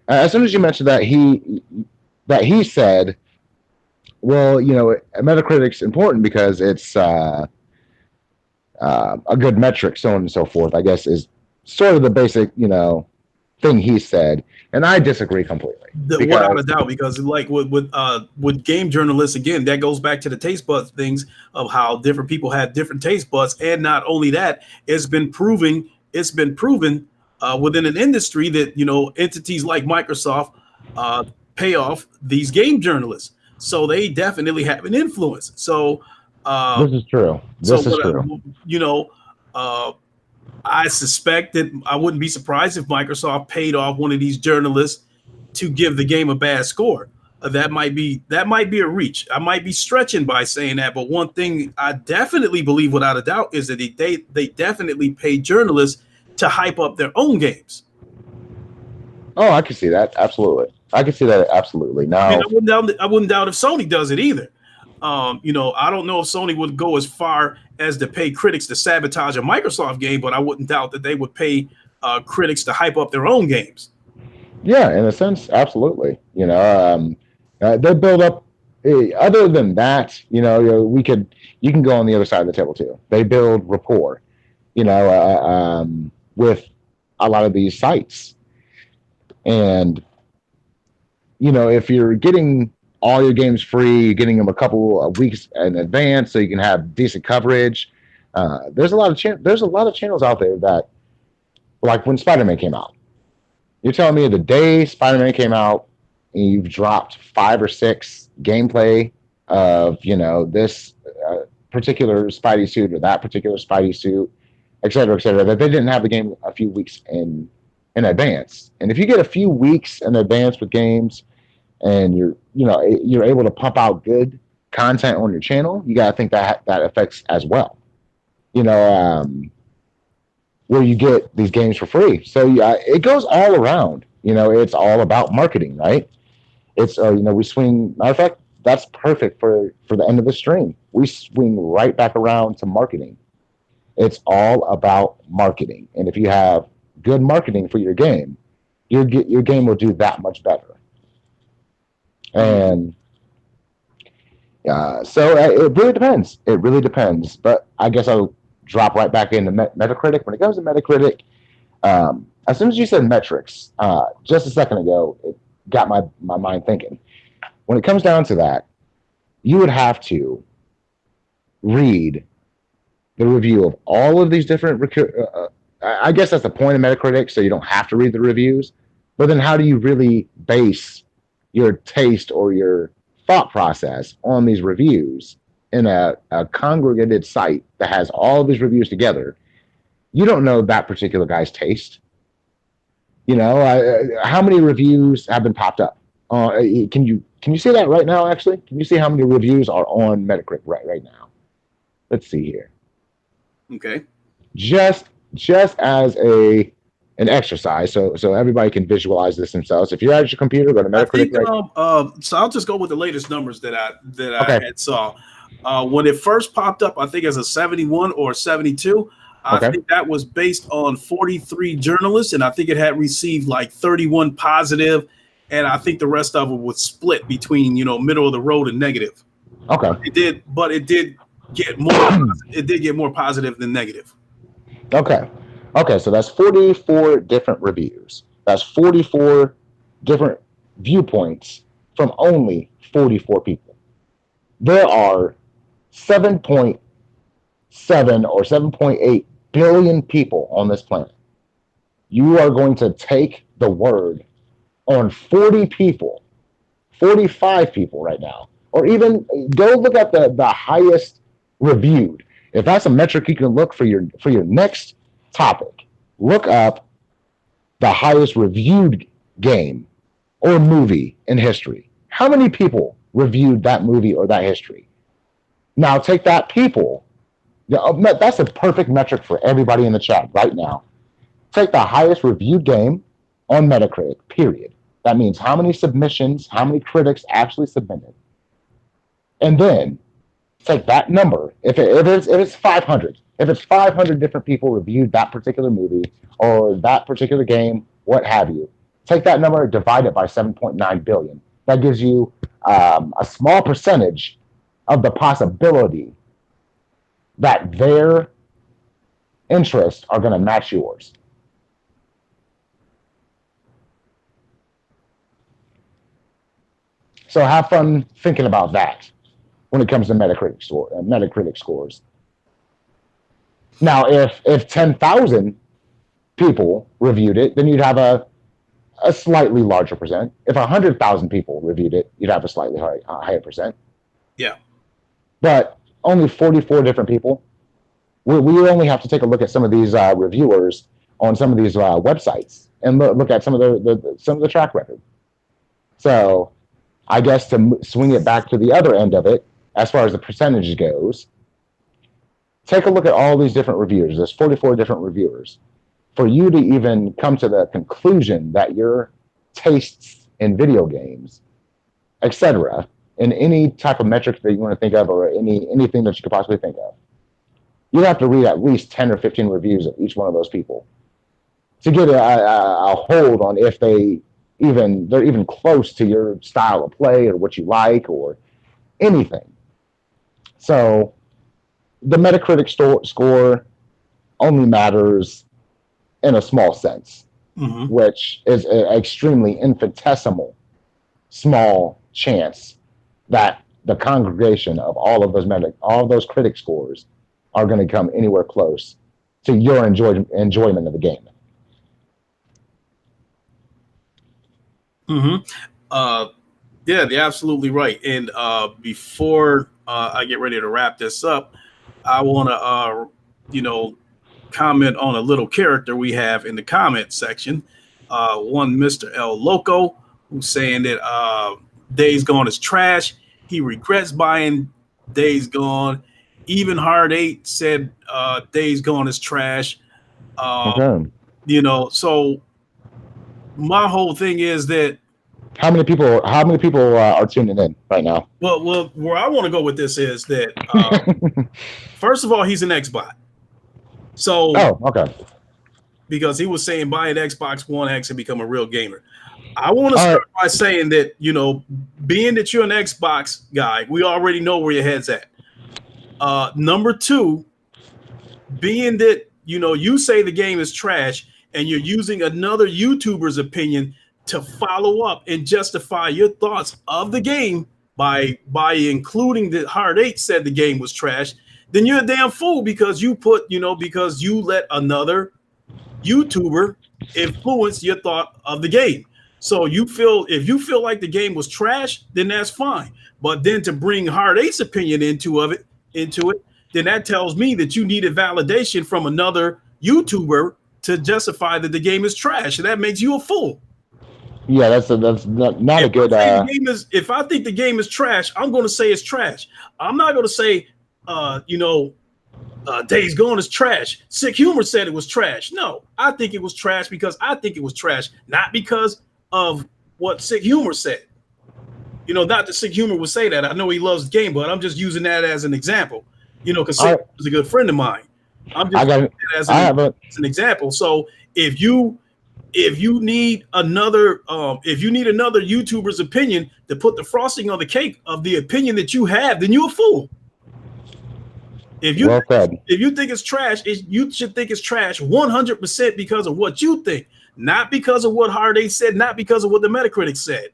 As soon as you mentioned that he said, well, Metacritic's important because it's a good metric, so on and so forth. I guess is sort of the basic thing he said, and I disagree completely. Without a doubt, because like with game journalists, again, that goes back to the taste buds things of how different people have different taste buds, and not only that, it's been proven within an industry that entities like Microsoft pay off these game journalists, so they definitely have an influence. So this is true. I suspect that I wouldn't be surprised if Microsoft paid off one of these journalists to give the game a bad score. That might be a reach. I might be stretching by saying that, but one thing I definitely believe without a doubt is that they definitely pay journalists to hype up their own games. Oh, I can see that. Absolutely. I can see that. Absolutely. Now, I wouldn't doubt if Sony does it either. I don't know if Sony would go as far as to pay critics to sabotage a Microsoft game, but I wouldn't doubt that they would pay critics to hype up their own games. Yeah, in a sense, absolutely. They build up. Other than that, you can go on the other side of the table too. They build rapport, with a lot of these sites, and if you're getting all your games free, you're getting them a couple of weeks in advance so you can have decent coverage. There's a lot of channels out there that, like when Spider-Man came out, you're telling me the day Spider-Man came out and you've dropped 5 or 6 gameplay of this particular Spidey suit or that particular Spidey suit, et cetera, that they didn't have the game a few weeks in advance. And if you get a few weeks in advance with games, and you're able to pump out good content on your channel, you got to think that affects as well. Where you get these games for free. So it goes all around. It's all about marketing, right? It's we swing. Matter of fact, that's perfect for the end of the stream. We swing right back around to marketing. It's all about marketing, and if you have good marketing for your game, your game will do that much better. And so it really depends. It really depends. But I guess I'll drop right back into Metacritic. When it comes to Metacritic, as soon as you said metrics, just a second ago, it got my mind thinking. When it comes down to that, you would have to read the review of all of these different. I guess that's the point of Metacritic, so you don't have to read the reviews. But then, how do you really base your taste or your thought process on these reviews in a congregated site that has all of these reviews together? You don't know that particular guy's taste. You know, how many reviews have been popped up? Can you see that right now? Actually, can you see how many reviews are on Metacritic right now? Let's see here. Okay. Just as an exercise, so everybody can visualize this themselves. If you're at your computer, go to Metacritic. So I'll just go with the latest numbers that I Okay. had saw. When it first popped up, I think as a 71 or 72. I Okay. think that was based on 43 journalists, and I think it had received like 31 positive, and I think the rest of it was split between middle of the road and negative. Okay. It did get more. It did get more positive than negative. Okay. Okay. So that's 44 different reviews. That's 44 different viewpoints from only 44 people. There are 7.7 or 7.8 billion people on this planet. You are going to take the word on 40 people, 45 people right now, or even go look at the highest reviewed. If that's a metric you can look for your next topic, look up the highest reviewed game or movie in history. How many people reviewed that movie or that history? Now take that people. That's a perfect metric for everybody in the chat right now. Take the highest reviewed game on Metacritic, period. That means how many submissions, how many critics actually submitted. And then take that number. If it's 500, if it's 500 different people reviewed that particular movie or that particular game, what have you, take that number, divide it by 7.9 billion. That gives you a small percentage of the possibility that their interests are going to match yours. So have fun thinking about that when it comes to Metacritic scores. Now, if 10,000 people reviewed it, then you'd have a slightly larger percent. If 100,000 people reviewed it, you'd have a slightly higher percent. Yeah. But only 44 different people. We only have to take a look at some of these reviewers on some of these websites and look at some of the track record. So I guess to swing it back to the other end of it, as far as the percentage goes, take a look at all these different reviewers. There's 44 different reviewers. For you to even come to the conclusion that your tastes in video games, etc., in any type of metric that you want to think of, or anything that you could possibly think of, you'd have to read at least 10 or 15 reviews of each one of those people to get a hold on if they're even close to your style of play or what you like or anything. So the Metacritic score only matters in a small sense, which is an extremely infinitesimal small chance that the congregation of all of those critic scores are going to come anywhere close to your enjoyment of the game. Yeah, they're absolutely right. And before I get ready to wrap this up, I want to, comment on a little character we have in the comment section. One Mr. El Loco, who's saying that Days Gone is trash. He regrets buying Days Gone. Even Hard 8 said Days Gone is trash. Okay. So my whole thing is that how many people are tuning in right now? Well, where I want to go with this is that first of all, he's an Xbot. So okay. Because he was saying buy an Xbox One X and become a real gamer. I want to start by saying that, being that you're an Xbox guy, we already know where your head's at. Number two, being that, you say the game is trash and you're using another YouTuber's opinion to follow up and justify your thoughts of the game by including that Hard 8 said the game was trash. then you're a damn fool because because you let another YouTuber influence your thought of the game. So if you feel like the game was trash, then that's fine. But then to bring Hard Eight's opinion into it, then that tells me that you needed validation from another YouTuber to justify that the game is trash, and that makes you a fool. Yeah, that's not a good. If I think the game is trash, I'm going to say it's trash. I'm not going to say, Days Gone is trash. Sick Humor said it was trash. No, I think it was trash because I think it was trash, not because of what Sick Humor said. Not that Sick Humor would say that. I know he loves the game, but I'm just using that as an example. Because Sick is a good friend of mine. I'm just using it as an example. So if you need another YouTuber's opinion to put the frosting on the cake of the opinion that you have, then you're a fool. If you think it's trash, you should think it's trash 100% because of what you think, not because of what Hard Eight said, not because of what the Metacritic said.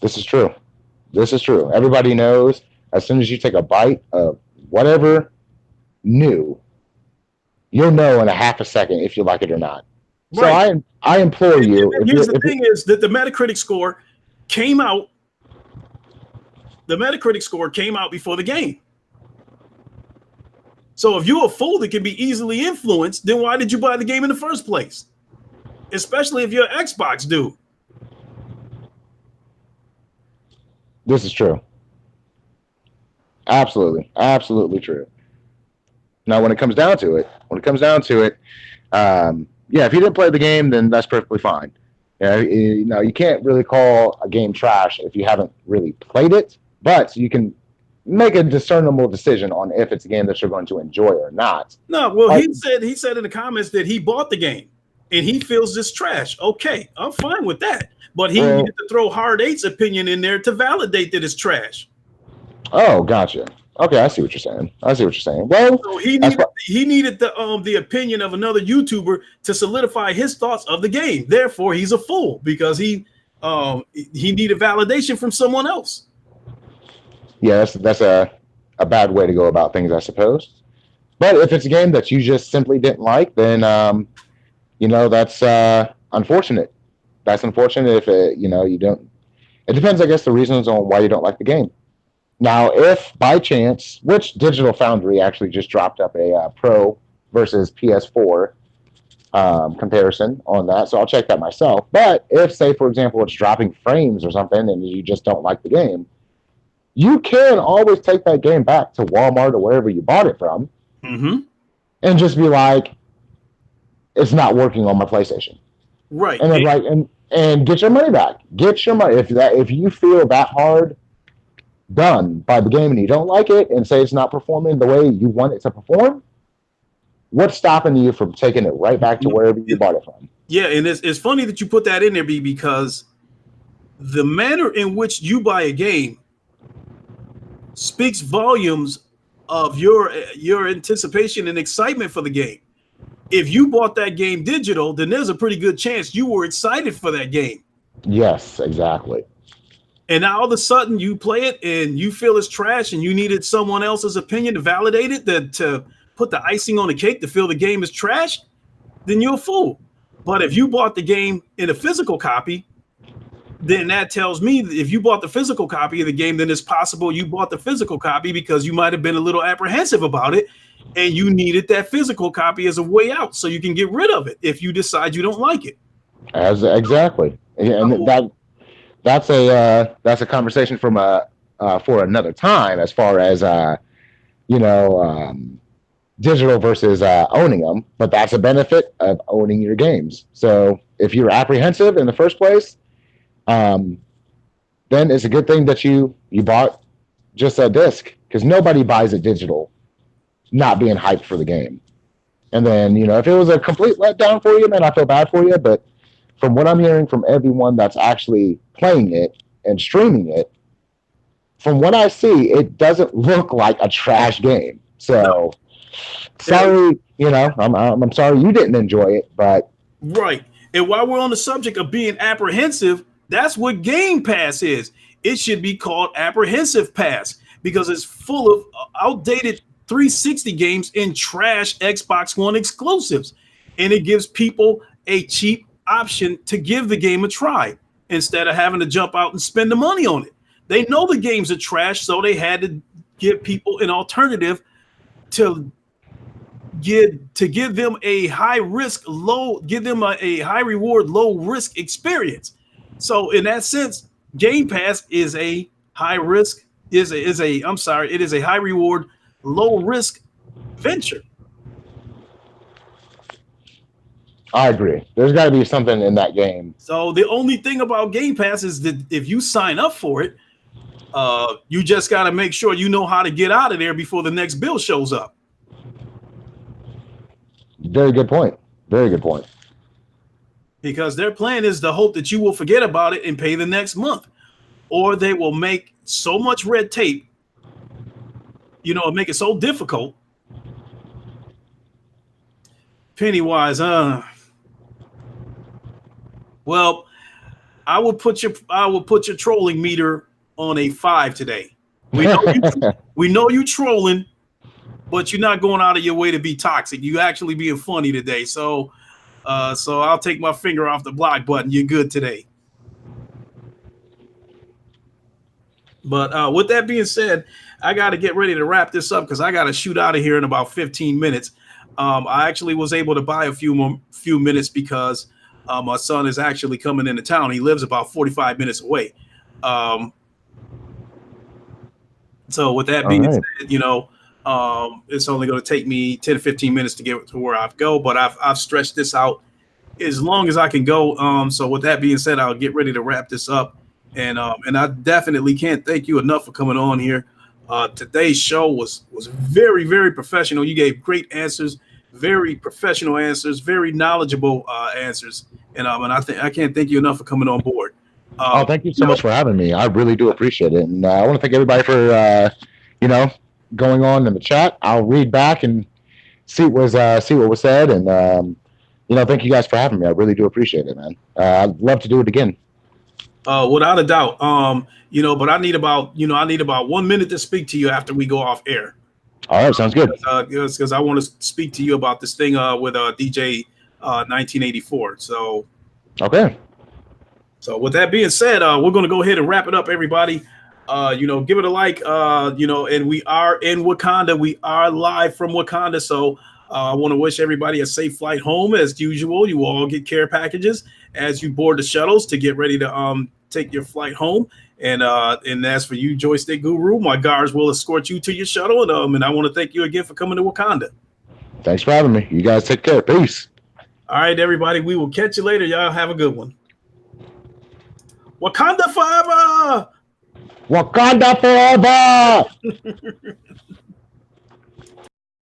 This is true. Everybody knows as soon as you take a bite of whatever new, you'll know in a half a second if you like it or not. Right. So I implore you. Here's the thing is that the Metacritic score came out. The Metacritic score came out before the game. So if you're a fool that can be easily influenced, then why did you buy the game in the first place? Especially if you're an Xbox dude. This is true. Absolutely true. Now, when it comes down to it, yeah, if you didn't play the game, then that's perfectly fine. You can't really call a game trash if you haven't really played it, but you can make a discernible decision on if it's a game that you're going to enjoy or not. No, well, he said in the comments that he bought the game and he feels this trash. Okay, I'm fine with that, but he needed to throw Hard Eight's opinion in there to validate that it's trash. Oh, gotcha. Okay, I see what you're saying. Well, so he needed the opinion of another YouTuber to solidify his thoughts of the game. Therefore, he's a fool because he needed validation from someone else. Yeah, that's a bad way to go about things, I suppose. But if it's a game that you just simply didn't like, then that's unfortunate. That's unfortunate if you don't. It depends, I guess, the reasons on why you don't like the game. Now, if by chance, which Digital Foundry actually just dropped up a Pro versus PS4 comparison on that, so I'll check that myself. But if, say, for example, it's dropping frames or something and you just don't like the game, you can always take that game back to Walmart or wherever you bought it from and just be like, it's not working on my PlayStation. Right. And then and get your money back. Get your money. If you feel that hard done by the game and you don't like it and say it's not performing the way you want it to perform, what's stopping you from taking it right back to wherever you bought it from? Yeah, and it's funny that you put that in there, B, because the manner in which you buy a game speaks volumes of your anticipation and excitement for the game. If you bought that game digital, then there's a pretty good chance you were excited for that game. Yes, exactly. And now all of a sudden you play it and you feel it's trash and you needed someone else's opinion to validate it, to put the icing on the cake to feel the game is trash, then you're a fool. But if you bought the game in a physical copy, then that tells me that if you bought the physical copy of the game, then it's possible you bought the physical copy because you might have been a little apprehensive about it and you needed that physical copy as a way out so you can get rid of it if you decide you don't like it. Exactly. And that's a conversation from for another time as far as digital versus owning them, but that's a benefit of owning your games. So if you're apprehensive in the first place, then it's a good thing that you bought just a disc, because nobody buys it digital not being hyped for the game. And then, if it was a complete letdown for you, man, I feel bad for you. But from what I'm hearing from everyone that's actually playing it and streaming it, from what I see, it doesn't look like a trash game. So, sorry, I'm sorry you didn't enjoy it, but right. And while we're on the subject of being apprehensive, that's what Game Pass is. It should be called Apprehensive Pass. because it's full of outdated 360 games and trash Xbox One exclusives. And it gives people a cheap option to give the game a try instead of having to jump out and spend the money on it. They know the games are trash, so they had to give people an alternative to give them a high risk, give them a high reward, low risk experience. So in that sense, Game Pass is a high risk, it is a high reward, low risk venture. I agree. There's got to be something in that game. So the only thing about Game Pass is that if you sign up for it, you just got to make sure you know how to get out of there before the next bill shows up. Very good point. Very good point. Because their plan is to hope that you will forget about it and pay the next month, or they will make so much red tape, make it so difficult. Pennywise, well, I will put your trolling meter on a 5 today. We know you trolling, but you're not going out of your way to be toxic. You actually being funny today. So I'll take my finger off the block button. You're good today. But with that being said, I got to get ready to wrap this up because I got to shoot out of here in about 15 minutes. I actually was able to buy a few minutes because my son is actually coming into town. He lives about 45 minutes away. So with that being said, it's only going to take me 10 to 15 minutes to get to where I go, but I've stretched this out as long as I can go. So with that being said, I'll get ready to wrap this up. And I definitely can't thank you enough for coming on here. Today's show was very, very professional. You gave great answers, very professional answers, very knowledgeable answers. And I can't thank you enough for coming on board. Thank you so much for having me. I really do appreciate it. And I want to thank everybody for, going on in the chat. I'll read back and see what was said. And, thank you guys for having me. I really do appreciate it, man. I'd love to do it again. Without a doubt. But I need about 1 minute to speak to you after we go off air. All right. Sounds good. Because I want to speak to you about this thing with DJ 1984. So, okay. So with that being said, we're going to go ahead and wrap it up, everybody. Give it a like, and we are in Wakanda. We are live from Wakanda. So I want to wish everybody a safe flight home. As usual, you will all get care packages as you board the shuttles to get ready to take your flight home. And as for you, JoyStickGuru, my guards will escort you to your shuttle. And I want to thank you again for coming to Wakanda. Thanks for having me. You guys take care. Peace. All right, everybody. We will catch you later. Y'all have a good one. Wakanda forever! Wakanda forever!